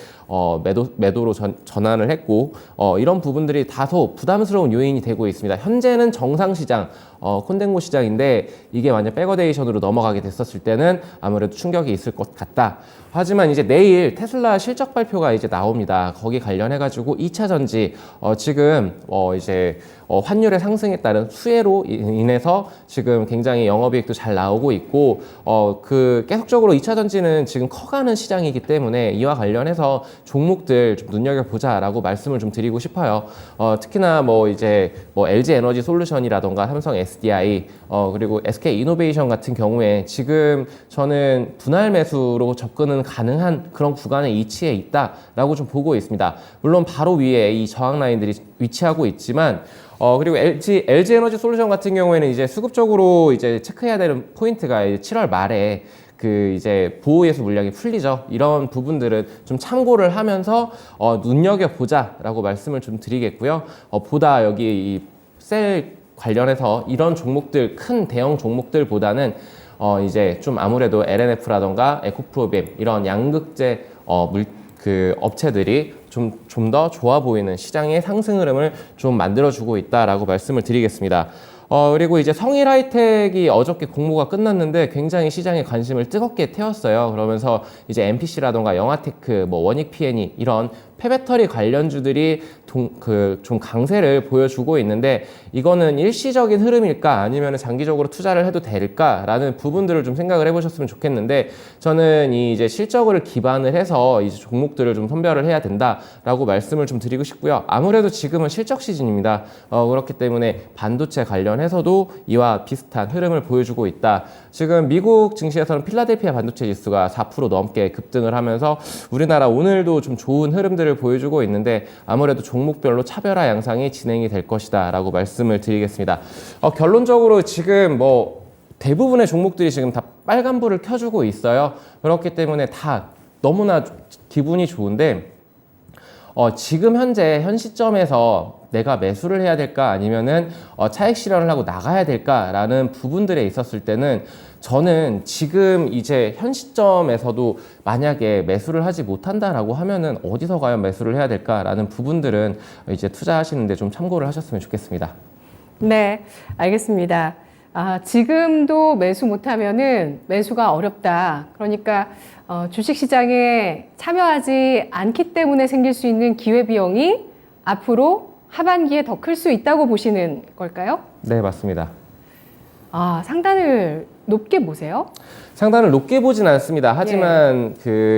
매도로 전환을 했고, 이런 부분들이 다소 부담스러운 요인이 되고 있습니다. 현재는 정상시장, 콘덴고 시장인데, 이게 만약 백어데이션으로 넘어가게 됐었을 때는 아무래도 충격이 있을 것 같다. 하지만 이제 내일 테슬라 실적 발표가 이제 나옵니다. 거기 관련해가지고 2차 전지, 지금, 이제, 환율의 상승에 따른 수혜로 인해서 지금 굉장히 영업이익도 잘 나오고 있고, 계속적으로 2차 전지는 지금 커가는 시장이기 때문에 이와 관련해서 종목들 좀 눈여겨보자라고 말씀을 좀 드리고 싶어요. 특히나 뭐 이제 뭐 LG 에너지 솔루션이라던가 삼성 SDI, 그리고 SK 이노베이션 같은 경우에 지금 저는 분할 매수로 접근은 가능한 그런 구간의 위치에 있다라고 좀 보고 있습니다. 물론 바로 위에 이 저항 라인들이 위치하고 있지만, 그리고 LG 에너지 솔루션 같은 경우에는 이제 수급적으로 이제 체크해야 되는 포인트가 이제 7월 말에 이제 보호예수 물량이 풀리죠. 이런 부분들은 좀 참고를 하면서, 눈여겨보자라고 말씀을 좀 드리겠고요. 보다 여기 이 셀 관련해서 이런 종목들, 큰 대형 종목들보다는 이제 좀 아무래도 LNF라던가 에코프로빔 이런 양극재 업체들이 좀 더 좋아 보이는 시장의 상승 흐름을 좀 만들어주고 있다라고 말씀을 드리겠습니다. 그리고 이제 성일 하이텍이 어저께 공모가 끝났는데 굉장히 시장에 관심을 뜨겁게 태웠어요. 그러면서 이제 MPC라던가 영화테크, 뭐 원익 P&E 이런 폐배터리 관련주들이 좀 강세를 보여주고 있는데, 이거는 일시적인 흐름일까 아니면 장기적으로 투자를 해도 될까라는 부분들을 좀 생각을 해보셨으면 좋겠는데, 저는 이제 실적을 기반을 해서 이제 종목들을 좀 선별을 해야 된다라고 말씀을 좀 드리고 싶고요. 아무래도 지금은 실적 시즌입니다. 그렇기 때문에 반도체 관련해서도 이와 비슷한 흐름을 보여주고 있다. 지금 미국 증시에서는 필라델피아 반도체 지수가 4% 넘게 급등을 하면서 우리나라 오늘도 좀 좋은 흐름들을 보여주고 있는데, 아무래도 종목별로 차별화 양상이 진행이 될 것이다 라고 말씀을 드리겠습니다. 결론적으로 지금 뭐 대부분의 종목들이 지금 다 빨간불을 켜주고 있어요. 그렇기 때문에 다 너무나 기분이 좋은데, 지금 현재 현 시점에서 내가 매수를 해야 될까 아니면은 차익 실현을 하고 나가야 될까라는 부분들에 있었을 때는, 저는 지금 이제 현 시점에서도 만약에 매수를 하지 못한다라고 하면은 어디서 과연 매수를 해야 될까라는 부분들은 이제 투자하시는데 좀 참고를 하셨으면 좋겠습니다. 네, 알겠습니다. 지금도 매수 못하면은 매수가 어렵다. 그러니까 주식시장에 참여하지 않기 때문에 생길 수 있는 기회비용이 앞으로 하반기에 더 클 수 있다고 보시는 걸까요? 네, 맞습니다. 상단을 높게 보세요? 상단을 높게 보진 않습니다. 하지만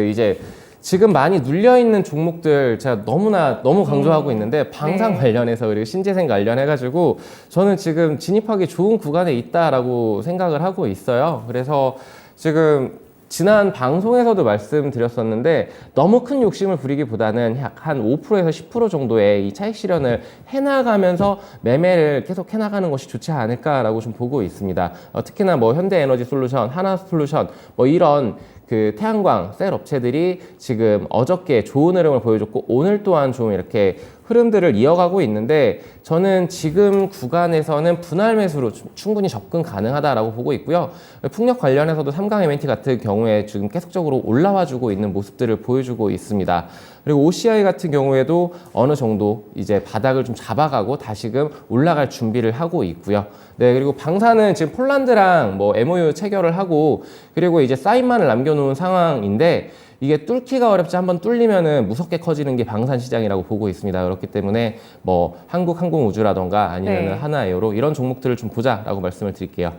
이제 지금 많이 눌려있는 종목들 제가 너무 강조하고 있는데 방산 네. 관련해서 그리고 신재생 관련해가지고 저는 지금 진입하기 좋은 구간에 있다라고 생각을 하고 있어요. 그래서 지금 지난 방송에서도 말씀드렸었는데 너무 큰 욕심을 부리기보다는 약 한 5%에서 10% 정도의 이 차익 실현을 해나가면서 매매를 계속 해나가는 것이 좋지 않을까라고 좀 보고 있습니다. 특히나 뭐 현대에너지솔루션, 하나솔루션 뭐 이런 그 태양광 셀 업체들이 지금 어저께 좋은 흐름을 보여줬고 오늘 또한 좀 이렇게 흐름들을 이어가고 있는데 저는 지금 구간에서는 분할 매수로 충분히 접근 가능하다라고 보고 있고요. 풍력 관련해서도 삼강 M&T 같은 경우에 지금 계속적으로 올라와주고 있는 모습들을 보여주고 있습니다. 그리고 OCI 같은 경우에도 어느 정도 이제 바닥을 좀 잡아가고 다시금 올라갈 준비를 하고 있고요. 네, 그리고 방사는 지금 폴란드랑 뭐 MOU 체결을 하고 그리고 이제 사인만을 남겨놓은 상황인데 이게 뚫기가 어렵지 한번 뚫리면은 무섭게 커지는 게 방산 시장이라고 보고 있습니다. 그렇기 때문에 뭐 한국항공우주라던가 아니면은 네. 하나에어로 이런 종목들을 좀 보자라고 말씀을 드릴게요.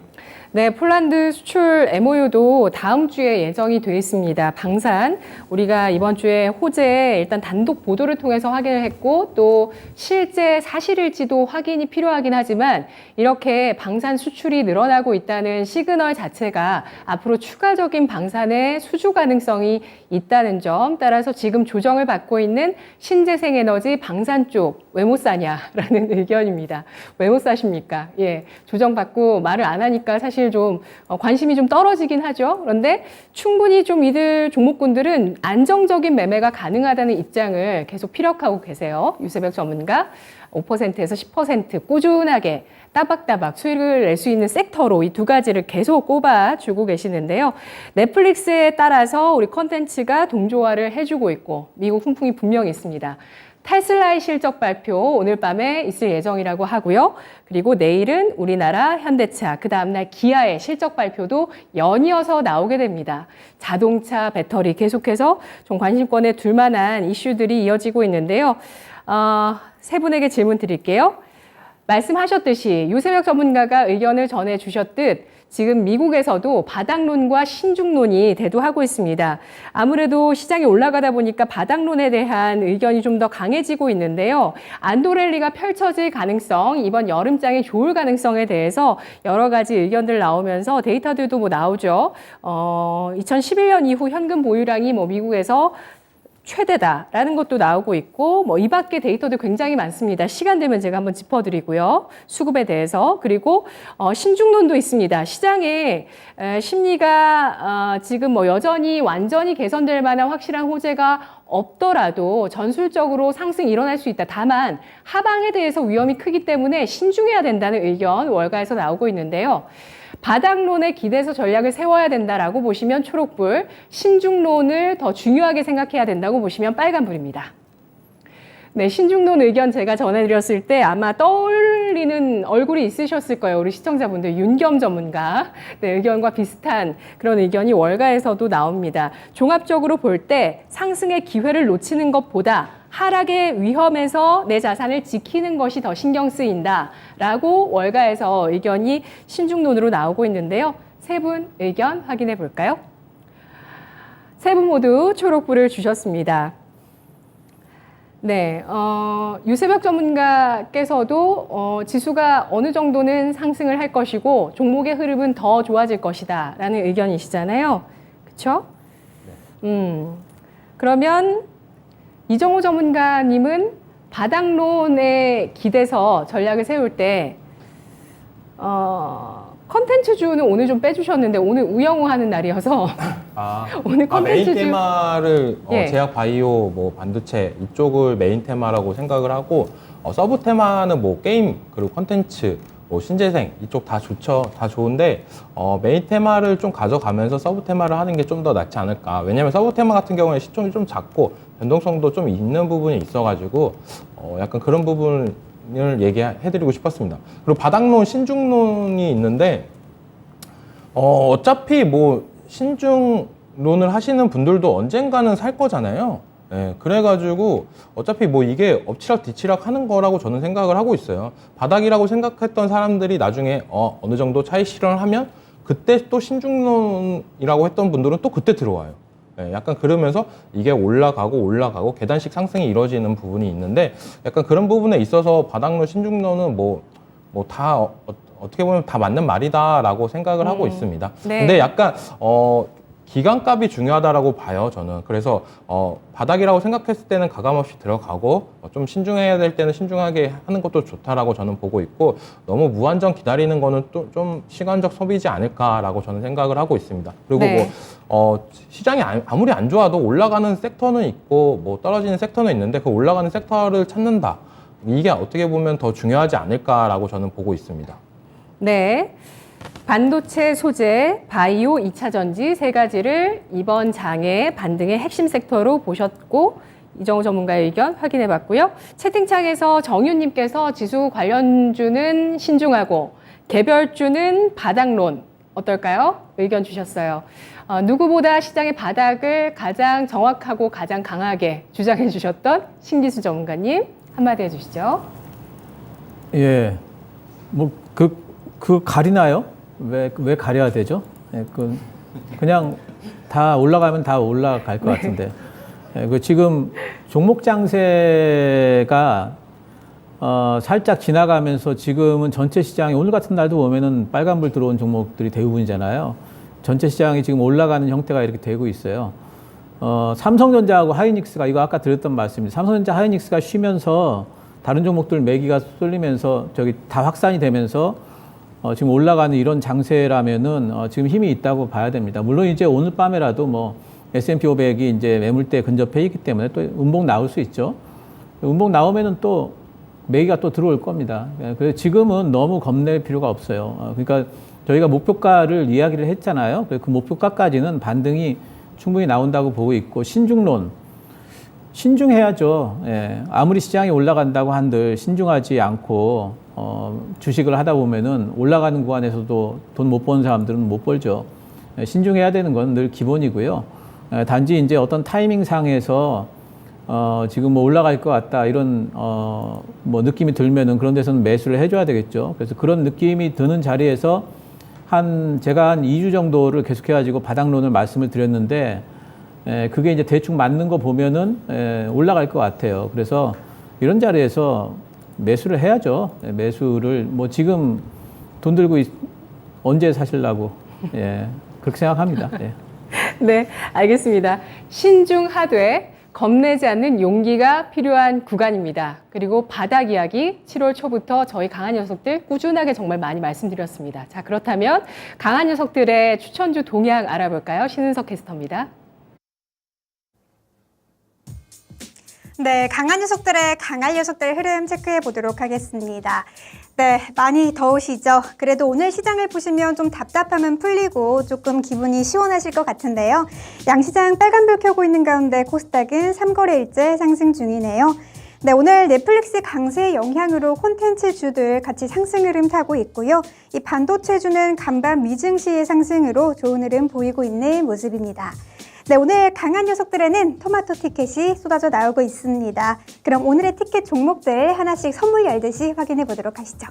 네, 폴란드 수출 MOU도 다음 주에 예정이 돼 있습니다. 방산, 우리가 이번 주에 호재 일단 단독 보도를 통해서 확인을 했고 또 실제 사실일지도 확인이 필요하긴 하지만 이렇게 방산 수출이 늘어나고 있다는 시그널 자체가 앞으로 추가적인 방산의 수주 가능성이 있다는 점, 따라서 지금 조정을 받고 있는 신재생에너지 방산 쪽 왜 못 사냐라는 의견입니다. 왜 못 사십니까? 예, 조정받고 말을 안 하니까 사실 좀 관심이 좀 떨어지긴 하죠. 그런데 충분히 좀 이들 종목군들은 안정적인 매매가 가능하다는 입장을 계속 피력하고 계세요. 유세벽 전문가 5%에서 10% 꾸준하게 따박따박 수익을 낼 수 있는 섹터로 이 두 가지를 계속 꼽아주고 계시는데요. 넷플릭스에 따라서 우리 컨텐츠가 동조화를 해주고 있고 미국 훈풍이 분명히 있습니다. 테슬라의 실적 발표 오늘 밤에 있을 예정이라고 하고요. 그리고 내일은 우리나라 현대차, 그 다음날 기아의 실적 발표도 연이어서 나오게 됩니다. 자동차, 배터리 계속해서 좀 관심권에 둘 만한 이슈들이 이어지고 있는데요. 세 분에게 질문 드릴게요. 말씀하셨듯이 유세혁 전문가가 의견을 전해주셨듯 지금 미국에서도 바닥론과 신중론이 대두하고 있습니다. 아무래도 시장이 올라가다 보니까 바닥론에 대한 의견이 좀 더 강해지고 있는데요. 안도랠리가 펼쳐질 가능성, 이번 여름장이 좋을 가능성에 대해서 여러 가지 의견들 나오면서 데이터들도 뭐 나오죠. 2011년 이후 현금 보유량이 뭐 미국에서 최대다라는 것도 나오고 있고 뭐 이 밖에 데이터도 굉장히 많습니다. 시간 되면 제가 한번 짚어드리고요. 수급에 대해서. 그리고 신중론도 있습니다. 시장의 심리가 지금 뭐 여전히 완전히 개선될 만한 확실한 호재가 없더라도 전술적으로 상승이 일어날 수 있다. 다만 하방에 대해서 위험이 크기 때문에 신중해야 된다는 의견 월가에서 나오고 있는데요. 바닥론에 기대서 전략을 세워야 된다라고 보시면 초록불, 신중론을 더 중요하게 생각해야 된다고 보시면 빨간불입니다. 네, 신중론 의견 제가 전해드렸을 때 아마 떠올리는 얼굴이 있으셨을 거예요. 우리 시청자분들, 윤겸 전문가. 네, 의견과 비슷한 그런 의견이 월가에서도 나옵니다. 종합적으로 볼 때 상승의 기회를 놓치는 것보다 하락의 위험에서 내 자산을 지키는 것이 더 신경 쓰인다라고 월가에서 의견이 신중론으로 나오고 있는데요. 세 분 의견 확인해 볼까요? 세 분 모두 초록불을 주셨습니다. 네, 유세벽 전문가께서도 지수가 어느 정도는 상승을 할 것이고 종목의 흐름은 더 좋아질 것이다 라는 의견이시잖아요. 그렇죠? 그러면 이정호 전문가님은 바닥론에 기대서 전략을 세울 때 컨텐츠주는 오늘 좀 빼주셨는데 오늘 우영우 하는 날이어서 오늘 메인 컨텐츠주 테마를 예. 제약 바이오, 뭐 반도체 이쪽을 메인 테마라고 생각을 하고 서브 테마는 뭐 게임 그리고 컨텐츠, 뭐 신재생 이쪽 다 좋죠, 다 좋은데 메인 테마를 좀 가져가면서 서브 테마를 하는 게 좀 더 낫지 않을까. 왜냐면 서브 테마 같은 경우에 시총이 좀 작고 변동성도 좀 있는 부분이 있어가지고 약간 그런 부분을 얘기해드리고 싶었습니다. 그리고 바닥론, 신중론이 있는데 어차피 뭐 신중론을 하시는 분들도 언젠가는 살 거잖아요. 예, 그래가지고 어차피 뭐 이게 엎치락 뒤치락 하는 거라고 저는 생각을 하고 있어요. 바닥이라고 생각했던 사람들이 나중에 어느 정도 차익 실현을 하면 그때 또 신중론이라고 했던 분들은 또 그때 들어와요. 예, 약간 그러면서 이게 올라가고 계단식 상승이 이루어지는 부분이 있는데 약간 그런 부분에 있어서 바닥론, 신중론은 다 어떻게 보면 다 맞는 말이다라고 생각을 하고 있습니다. 네. 근데 약간 기간값이 중요하다라고 봐요, 저는. 그래서 바닥이라고 생각했을 때는 가감없이 들어가고 좀 신중해야 될 때는 신중하게 하는 것도 좋다라고 저는 보고 있고 너무 무한정 기다리는 거는 또 좀 시간적 소비지 않을까라고 저는 생각을 하고 있습니다. 그리고 네. 시장이 아무리 안 좋아도 올라가는 섹터는 있고 뭐 떨어지는 섹터는 있는데 그 올라가는 섹터를 찾는다. 이게 어떻게 보면 더 중요하지 않을까라고 저는 보고 있습니다. 네. 반도체 소재, 바이오, 2차 전지 세 가지를 이번 장의 반등의 핵심 섹터로 보셨고 이정우 전문가의 의견 확인해 봤고요. 채팅창에서 정윤님께서 지수 관련주는 신중하고 개별주는 바닥론 어떨까요? 의견 주셨어요. 누구보다 시장의 바닥을 가장 정확하고 가장 강하게 주장해 주셨던 신기수 전문가님 한마디 해주시죠. 예, 뭐 그 가리나요? 왜 가려야 되죠? 예, 그냥 다 올라가면 다 올라갈 것 같은데. 예, 지금 종목 장세가 살짝 지나가면서 지금은 전체 시장이 오늘 같은 날도 보면은 빨간불 들어온 종목들이 대부분이잖아요. 전체 시장이 지금 올라가는 형태가 이렇게 되고 있어요. 삼성전자하고 하이닉스가 이거 아까 드렸던 말씀입니다. 삼성전자 하이닉스가 쉬면서 다른 종목들 매기가 쏠리면서 저기 다 확산이 되면서 지금 올라가는 이런 장세라면은 지금 힘이 있다고 봐야 됩니다. 물론 이제 오늘 밤에라도 뭐 S&P 500이 이제 매물대 근접해 있기 때문에 또 음봉 나올 수 있죠. 음봉 나오면은 또 매기가 또 들어올 겁니다. 그래서 지금은 너무 겁낼 필요가 없어요. 그러니까 저희가 목표가를 이야기를 했잖아요. 그 목표가까지는 반등이 충분히 나온다고 보고 있고 신중해야죠. 예. 아무리 시장이 올라간다고 한들 신중하지 않고 주식을 하다 보면은 올라가는 구간에서도 돈 못 버는 사람들은 못 벌죠. 예, 신중해야 되는 건 늘 기본이고요. 예, 단지 이제 어떤 타이밍 상에서 지금 뭐 올라갈 것 같다 이런 뭐 느낌이 들면은 그런 데서는 매수를 해줘야 되겠죠. 그래서 그런 느낌이 드는 자리에서 제가 한 2주 정도를 계속해가지고 바닥론을 말씀을 드렸는데 그게 이제 대충 맞는 거 보면은 올라갈 것 같아요. 그래서 이런 자리에서 매수를 해야죠. 매수를 뭐 지금 돈 들고 언제 사실라고 그렇게 생각합니다. 예. 네, 알겠습니다. 신중하되 겁내지 않는 용기가 필요한 구간입니다. 그리고 바닥 이야기 7월 초부터 저희 강한 녀석들 꾸준하게 정말 많이 말씀드렸습니다. 자, 그렇다면 강한 녀석들의 추천주 동향 알아볼까요? 신은석 캐스터입니다. 네, 강한 녀석들의 흐름 체크해 보도록 하겠습니다. 네, 많이 더우시죠? 그래도 오늘 시장을 보시면 좀 답답함은 풀리고 조금 기분이 시원하실 것 같은데요. 양시장 빨간불 켜고 있는 가운데 코스닥은 3거래일째 상승 중이네요. 네, 오늘 넷플릭스 강세의 영향으로 콘텐츠주들 같이 상승 흐름 타고 있고요. 이 반도체주는 간밤 미증시의 상승으로 좋은 흐름 보이고 있는 모습입니다. 네, 오늘 강한 녀석들에는 토마토 티켓이 쏟아져 나오고 있습니다. 그럼 오늘의 티켓 종목들 하나씩 선물 열듯이 확인해 보도록 하시죠.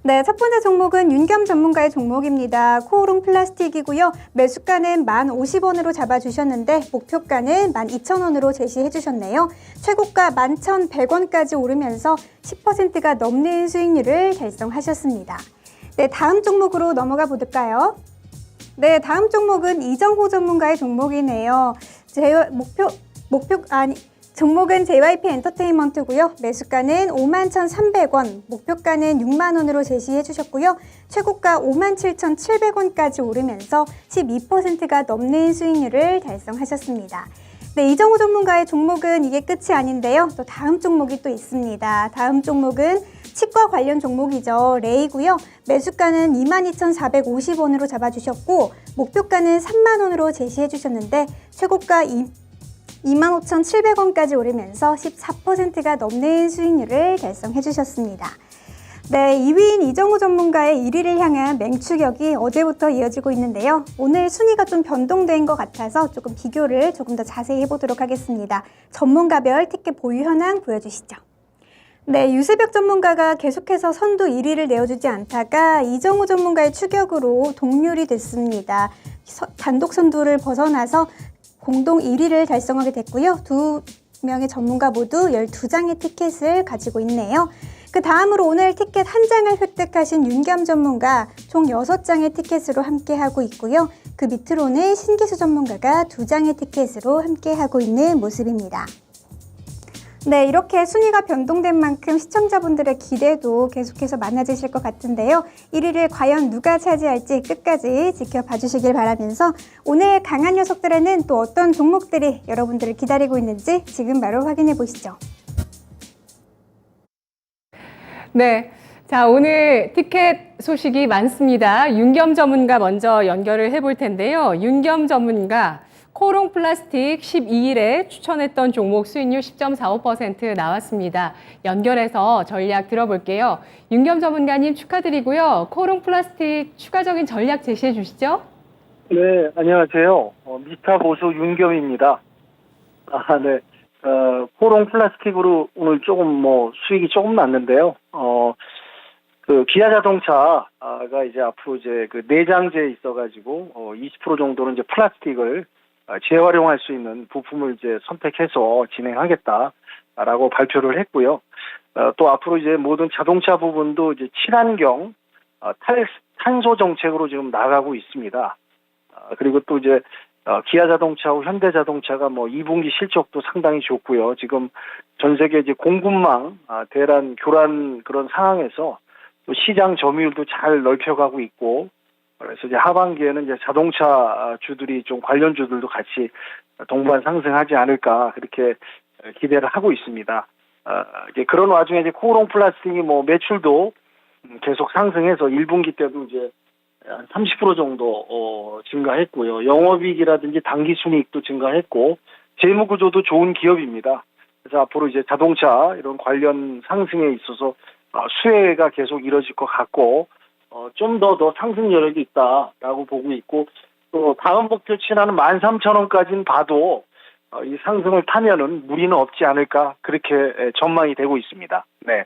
네, 첫 번째 종목은 윤겸 전문가의 종목입니다. 코오롱 플라스틱이고요. 매수가는 1,050원으로 잡아주셨는데 목표가는 12,000원으로 제시해 주셨네요. 최고가 11,100원까지 오르면서 10%가 넘는 수익률을 달성하셨습니다. 네, 다음 종목으로 넘어가 볼까요? 네, 다음 종목은 이정호 전문가의 종목이네요. 종목은 JYP 엔터테인먼트고요. 매수가는 51,300원, 목표가는 6만원으로 제시해 주셨고요. 최고가 57,700원까지 오르면서 12%가 넘는 수익률을 달성하셨습니다. 네, 이정호 전문가의 종목은 이게 끝이 아닌데요. 또 다음 종목이 또 있습니다. 다음 종목은 치과 관련 종목이죠. 레이고요. 매수가는 22,450원으로 잡아주셨고 목표가는 3만원으로 제시해 주셨는데 최고가 25,700원까지 오르면서 14%가 넘는 수익률을 달성해 주셨습니다. 네, 2위인 이정호 전문가의 1위를 향한 맹추격이 어제부터 이어지고 있는데요. 오늘 순위가 좀 변동된 것 같아서 조금 비교를 조금 더 자세히 해보도록 하겠습니다. 전문가별 티켓 보유 현황 보여주시죠. 네, 유세벽 전문가가 계속해서 선두 1위를 내어주지 않다가 이정호 전문가의 추격으로 동률이 됐습니다. 단독 선두를 벗어나서 공동 1위를 달성하게 됐고요. 두 명의 전문가 모두 12장의 티켓을 가지고 있네요. 그 다음으로 오늘 티켓 한 장을 획득하신 윤겸 전문가 총 6장의 티켓으로 함께하고 있고요. 그 밑으로는 신기수 전문가가 2장의 티켓으로 함께하고 있는 모습입니다. 네, 이렇게 순위가 변동된 만큼 시청자분들의 기대도 계속해서 많아지실 것 같은데요. 1위를 과연 누가 차지할지 끝까지 지켜봐 주시길 바라면서 오늘 강한 녀석들에는 또 어떤 종목들이 여러분들을 기다리고 있는지 지금 바로 확인해 보시죠. 네. 자, 오늘 티켓 소식이 많습니다. 윤겸 전문가 먼저 연결을 해볼 텐데요. 윤겸 전문가, 코롱 플라스틱 12일에 추천했던 종목 수익률 10.45% 나왔습니다. 연결해서 전략 들어볼게요. 윤겸 전문가님 축하드리고요. 코롱 플라스틱 추가적인 전략 제시해 주시죠. 네, 안녕하세요. 미스터 보수 윤겸입니다. 네. 코롱 플라스틱으로 오늘 조금 수익이 조금 났는데요. 기아 자동차가 이제 앞으로 이제 그 내장재에 있어가지고 20% 정도는 이제 플라스틱을 재활용할 수 있는 부품을 이제 선택해서 진행하겠다라고 발표를 했고요. 또 앞으로 이제 모든 자동차 부분도 이제 친환경 탄소 정책으로 지금 나가고 있습니다. 그리고 또 이제 기아 자동차하고 현대 자동차가 2분기 실적도 상당히 좋고요. 지금 전 세계 이제 공급망 대란 교란 그런 상황에서 또 시장 점유율도 잘 넓혀가고 있고, 그래서 이제 하반기에는 이제 자동차 주들이 좀 관련 주들도 같이 동반 상승하지 않을까 그렇게 기대를 하고 있습니다. 이제 그런 와중에 이제 코롱 플라스틱이 매출도 계속 상승해서 1분기 때도 이제 한 30% 정도 증가했고요. 영업이익이라든지 당기순이익도 증가했고 재무구조도 좋은 기업입니다. 그래서 앞으로 이제 자동차 이런 관련 상승에 있어서 수혜가 계속 이뤄질 것 같고 좀 더 상승 여력이 있다라고 보고 있고, 또 다음 목표치는 13,000원까지는 봐도 이 상승을 타면은 무리는 없지 않을까 그렇게 전망이 되고 있습니다. 네.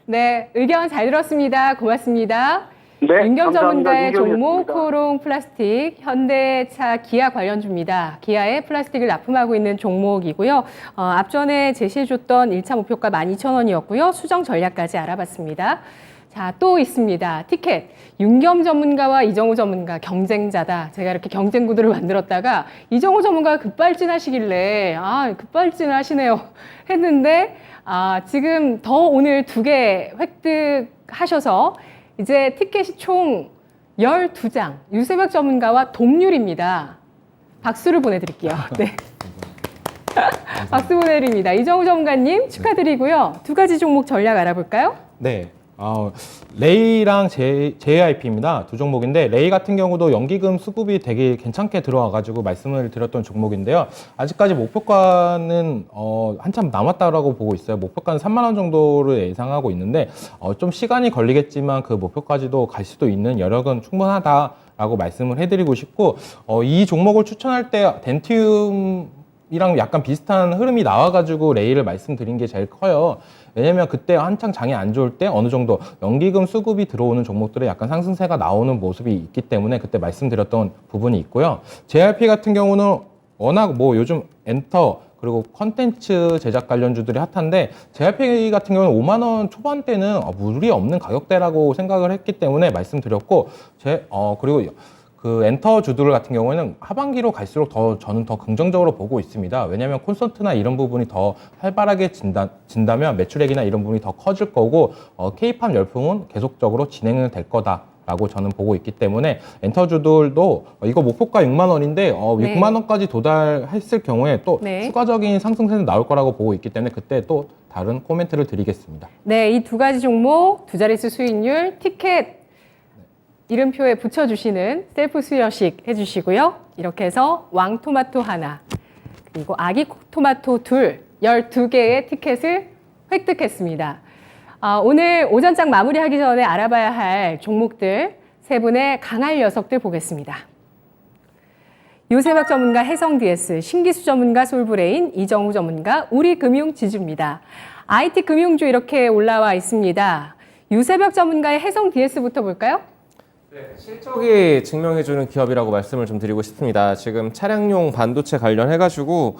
네, 의견 잘 들었습니다. 고맙습니다. 네, 윤겸 전문가의 종목 윤겸이었습니다. 코롱 플라스틱, 현대차, 기아 관련주입니다. 기아에 플라스틱을 납품하고 있는 종목이고요. 앞전에 제시해줬던 1차 목표가 12,000원이었고요. 수정 전략까지 알아봤습니다. 자, 또 있습니다. 티켓. 윤겸 전문가와 이정우 전문가 경쟁자다. 제가 이렇게 경쟁 구도를 만들었다가 이정우 전문가가 급발진하시길래 급발진을 하시네요 했는데 지금 더 오늘 2개 획득하셔서 이제 티켓이 총 12장, 유세벽 전문가와 동률입니다. 박수를 보내드릴게요. 네. 박수 보내드립니다. 이정우 전문가님 축하드리고요. 2가지 종목 전략 알아볼까요? 네. 레이랑 JYP입니다. 두 종목인데, 레이 같은 경우도 연기금 수급이 되게 괜찮게 들어와가지고 말씀을 드렸던 종목인데요. 아직까지 목표가는 한참 남았다라고 보고 있어요. 목표가는 3만 원 정도를 예상하고 있는데 좀 시간이 걸리겠지만 그 목표까지도 갈 수도 있는 여력은 충분하다라고 말씀을 해드리고 싶고, 이 종목을 추천할 때 덴티움이랑 약간 비슷한 흐름이 나와가지고 레이를 말씀드린 게 제일 커요. 왜냐면 그때 한창 장이 안 좋을 때 어느 정도 연기금 수급이 들어오는 종목들에 약간 상승세가 나오는 모습이 있기 때문에 그때 말씀드렸던 부분이 있고요. JRP 같은 경우는 워낙 요즘 엔터 그리고 컨텐츠 제작 관련주들이 핫한데, JRP 같은 경우는 5만 원 초반대는 무리 없는 가격대라고 생각을 했기 때문에 말씀드렸고, 그리고 그 엔터 주들 같은 경우에는 하반기로 갈수록 저는 더 긍정적으로 보고 있습니다. 왜냐하면 콘서트나 이런 부분이 더 활발하게 진다면 매출액이나 이런 부분이 더 커질 거고, K-팝 열풍은 계속적으로 진행은 될 거다라고 저는 보고 있기 때문에 엔터주들도 이거 목표가 6만 원인데 네. 6만 원까지 도달했을 경우에 또 네. 추가적인 상승세는 나올 거라고 보고 있기 때문에 그때 또 다른 코멘트를 드리겠습니다. 네, 이 2가지 종목, 2자릿수 수익률, 티켓 이름표에 붙여주시는 셀프 수여식 해주시고요. 이렇게 해서 왕토마토 하나, 그리고 아기 토마토 둘, 12개의 티켓을 획득했습니다. 오늘 오전장 마무리하기 전에 알아봐야 할 종목들, 3분의 강할 녀석들 보겠습니다. 유세박 전문가 해성DS, 신기수 전문가 솔브레인, 이정우 전문가 우리금융지주입니다. IT 금융주 이렇게 올라와 있습니다. 유세벽 전문가의 해성DS부터 볼까요? 실적이 증명해주는 기업이라고 말씀을 좀 드리고 싶습니다. 지금 차량용 반도체 관련해가지고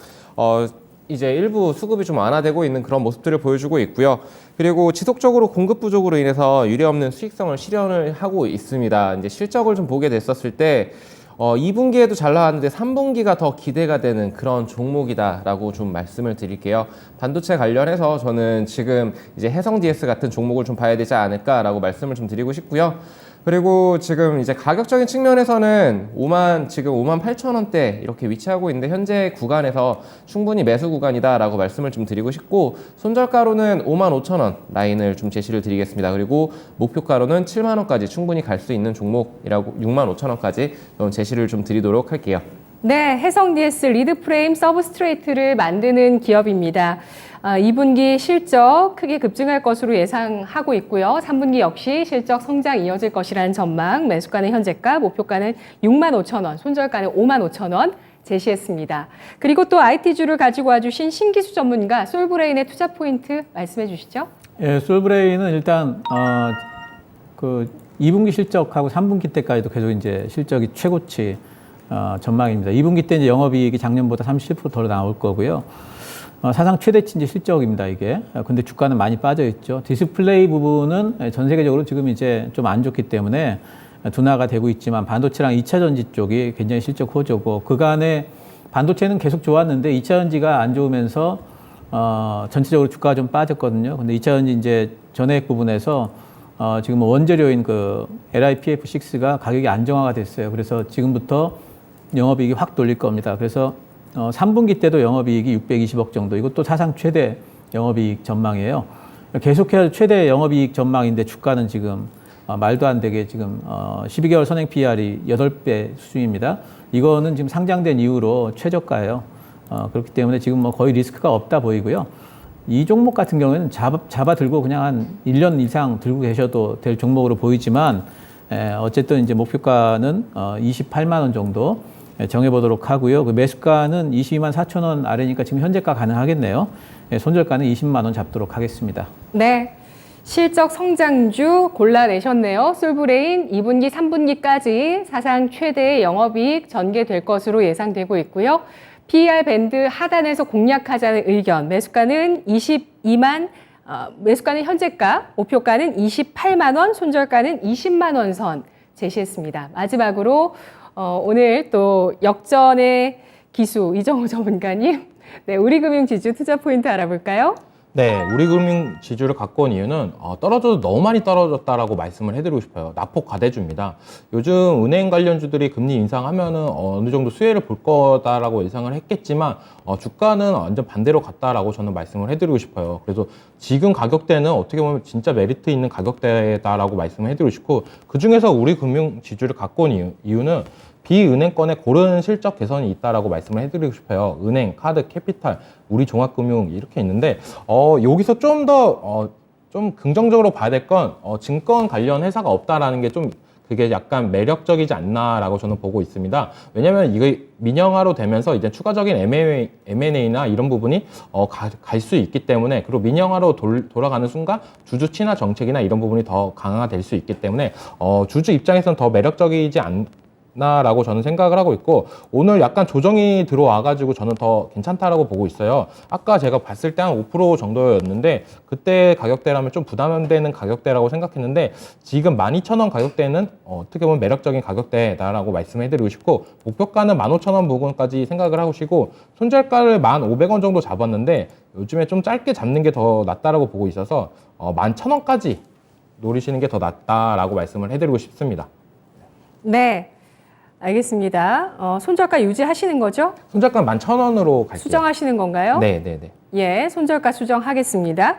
이제 일부 수급이 좀 완화되고 있는 그런 모습들을 보여주고 있고요. 그리고 지속적으로 공급 부족으로 인해서 유례없는 수익성을 실현을 하고 있습니다. 이제 실적을 좀 보게 됐었을 때 2분기에도 잘 나왔는데 3분기가 더 기대가 되는 그런 종목이다라고 좀 말씀을 드릴게요. 반도체 관련해서 저는 지금 이제 해성 DS 같은 종목을 좀 봐야 되지 않을까라고 말씀을 좀 드리고 싶고요. 그리고 지금 이제 가격적인 측면에서는 지금 5만 8천 원대 이렇게 위치하고 있는데 현재 구간에서 충분히 매수 구간이다라고 말씀을 좀 드리고 싶고 손절가로는 5만 5천 원 라인을 좀 제시를 드리겠습니다. 그리고 목표가로는 7만 원까지 충분히 갈 수 있는 종목이라고 6만 5천 원까지 제시를 좀 드리도록 할게요. 네, 해성 DS 리드 프레임 서브스트레이트를 만드는 기업입니다. 2분기 실적 크게 급증할 것으로 예상하고 있고요. 3분기 역시 실적 성장 이어질 것이라는 전망, 매수가는 현재가, 목표가는 6만 5천 원, 손절가는 5만 5천 원 제시했습니다. 그리고 또 IT주를 가지고 와주신 신기수 전문가 솔브레인의 투자 포인트 말씀해 주시죠. 예, 솔브레인은 일단 그 2분기 실적하고 3분기 때까지도 계속 이제 실적이 최고치 전망입니다. 2분기 때 이제 영업이익이 작년보다 30%더 나올 거고요. 사상 최대치 이제 실적입니다, 이게. 근데 주가는 많이 빠져 있죠. 디스플레이 부분은 전 세계적으로 지금 이제 좀 안 좋기 때문에 둔화가 되고 있지만 반도체랑 2차 전지 쪽이 굉장히 실적 호조고 그간에 반도체는 계속 좋았는데 2차 전지가 안 좋으면서 전체적으로 주가가 좀 빠졌거든요. 근데 2차 전지 이제 전해액 부분에서 지금 원재료인 그 LiPF6가 가격이 안정화가 됐어요. 그래서 지금부터 영업이익이 확 돌릴 겁니다. 그래서 3분기 때도 영업이익이 620억 정도. 이것도 사상 최대 영업이익 전망이에요. 계속해서 최대 영업이익 전망인데 주가는 지금 말도 안 되게 지금 12개월 선행 PR이 8배 수준입니다. 이거는 지금 상장된 이후로 최저가예요. 그렇기 때문에 지금 뭐 거의 리스크가 없다 보이고요. 이 종목 같은 경우에는 잡아 들고 그냥 한 1년 이상 들고 계셔도 될 종목으로 보이지만 어쨌든 이제 목표가는 28만 원 정도 정해보도록 하고요. 그 매수가는 22만 4천 원 아래니까 지금 현재가 가능하겠네요. 손절가는 20만 원 잡도록 하겠습니다. 네. 실적 성장주 골라내셨네요. 솔브레인 2분기, 3분기까지 사상 최대의 영업이익 전개될 것으로 예상되고 있고요. PER 밴드 하단에서 공략하자는 의견, 매수가는 매수가는 현재가, 목표가는 28만 원, 손절가는 20만 원 선 제시했습니다. 마지막으로 오늘 또 역전의 기수 이정우 전문가님, 네, 우리금융지주 투자 포인트 알아볼까요? 네, 우리금융 지주를 갖고 온 이유는 떨어져도 너무 많이 떨어졌다라고 말씀을 해드리고 싶어요. 낙폭 과대주입니다. 요즘 은행 관련주들이 금리 인상하면은 어느 정도 수혜를 볼 거다라고 예상을 했겠지만 주가는 완전 반대로 갔다라고 저는 말씀을 해드리고 싶어요. 그래서 지금 가격대는 어떻게 보면 진짜 메리트 있는 가격대다라고 말씀을 해드리고 싶고 그 중에서 우리금융 지주를 갖고 온 이유는 비은행권의 고른 실적 개선이 있다라고 말씀을 해드리고 싶어요. 은행, 카드, 캐피탈, 우리 종합금융 이렇게 있는데 여기서 좀 더 좀 긍정적으로 봐야 될 건 증권 관련 회사가 없다라는 게 좀 그게 약간 매력적이지 않나라고 저는 보고 있습니다. 왜냐하면 이게 민영화로 되면서 이제 추가적인 M&A나 이런 부분이 갈 수 있기 때문에 그리고 민영화로 돌아가는 순간 주주 친화 정책이나 이런 부분이 더 강화될 수 있기 때문에 주주 입장에서는 더 매력적이지 않나라고 저는 생각을 하고 있고 오늘 약간 조정이 들어와가지고 저는 더 괜찮다라고 보고 있어요. 아까 제가 봤을 때 한 5% 정도였는데 그때 가격대라면 좀 부담되는 가격대라고 생각했는데 지금 12,000원 가격대는 어떻게 보면 매력적인 가격대다라고 말씀해드리고 싶고 목표가는 15,000원 부근까지 생각을 하시고 손절가를 1,500원 정도 잡았는데 요즘에 좀 짧게 잡는 게 더 낫다라고 보고 있어서 11,000원까지 노리시는 게 더 낫다라고 말씀을 해드리고 싶습니다. 네. 알겠습니다. 손절가 유지하시는 거죠? 손절가 11,000원으로 갈게요. 수정하시는 건가요? 네네네. 예, 손절가 수정하겠습니다.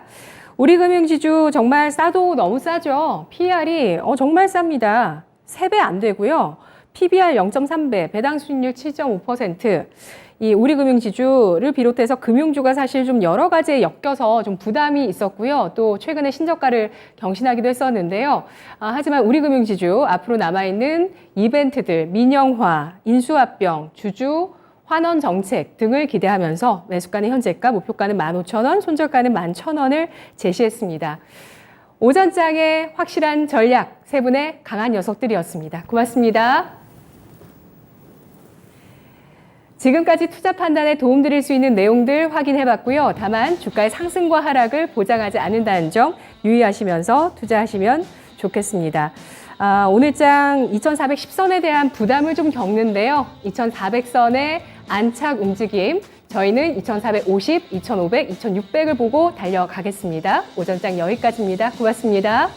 우리금융지주 정말 싸도 너무 싸죠. PER이 정말 쌉니다. 3배 안 되고요. PBR 0.3배, 배당 수익률 7.5%. 이 우리금융지주를 비롯해서 금융주가 사실 좀 여러 가지에 엮여서 좀 부담이 있었고요. 또 최근에 신저가를 경신하기도 했었는데요. 하지만 우리금융지주 앞으로 남아있는 이벤트들, 민영화, 인수합병, 주주 환원 정책 등을 기대하면서 매수가는 현재가, 목표가는 15,000원, 손절가는 11,000원을 제시했습니다. 오전장의 확실한 전략, 세 분의 강한 녀석들이었습니다. 고맙습니다. 지금까지 투자 판단에 도움드릴 수 있는 내용들 확인해봤고요. 다만 주가의 상승과 하락을 보장하지 않는다는 점 유의하시면서 투자하시면 좋겠습니다. 오늘 장 2410선에 대한 부담을 좀 겪는데요. 2400선의 안착 움직임, 저희는 2450, 2500, 2600을 보고 달려가겠습니다. 오전장 여기까지입니다. 고맙습니다.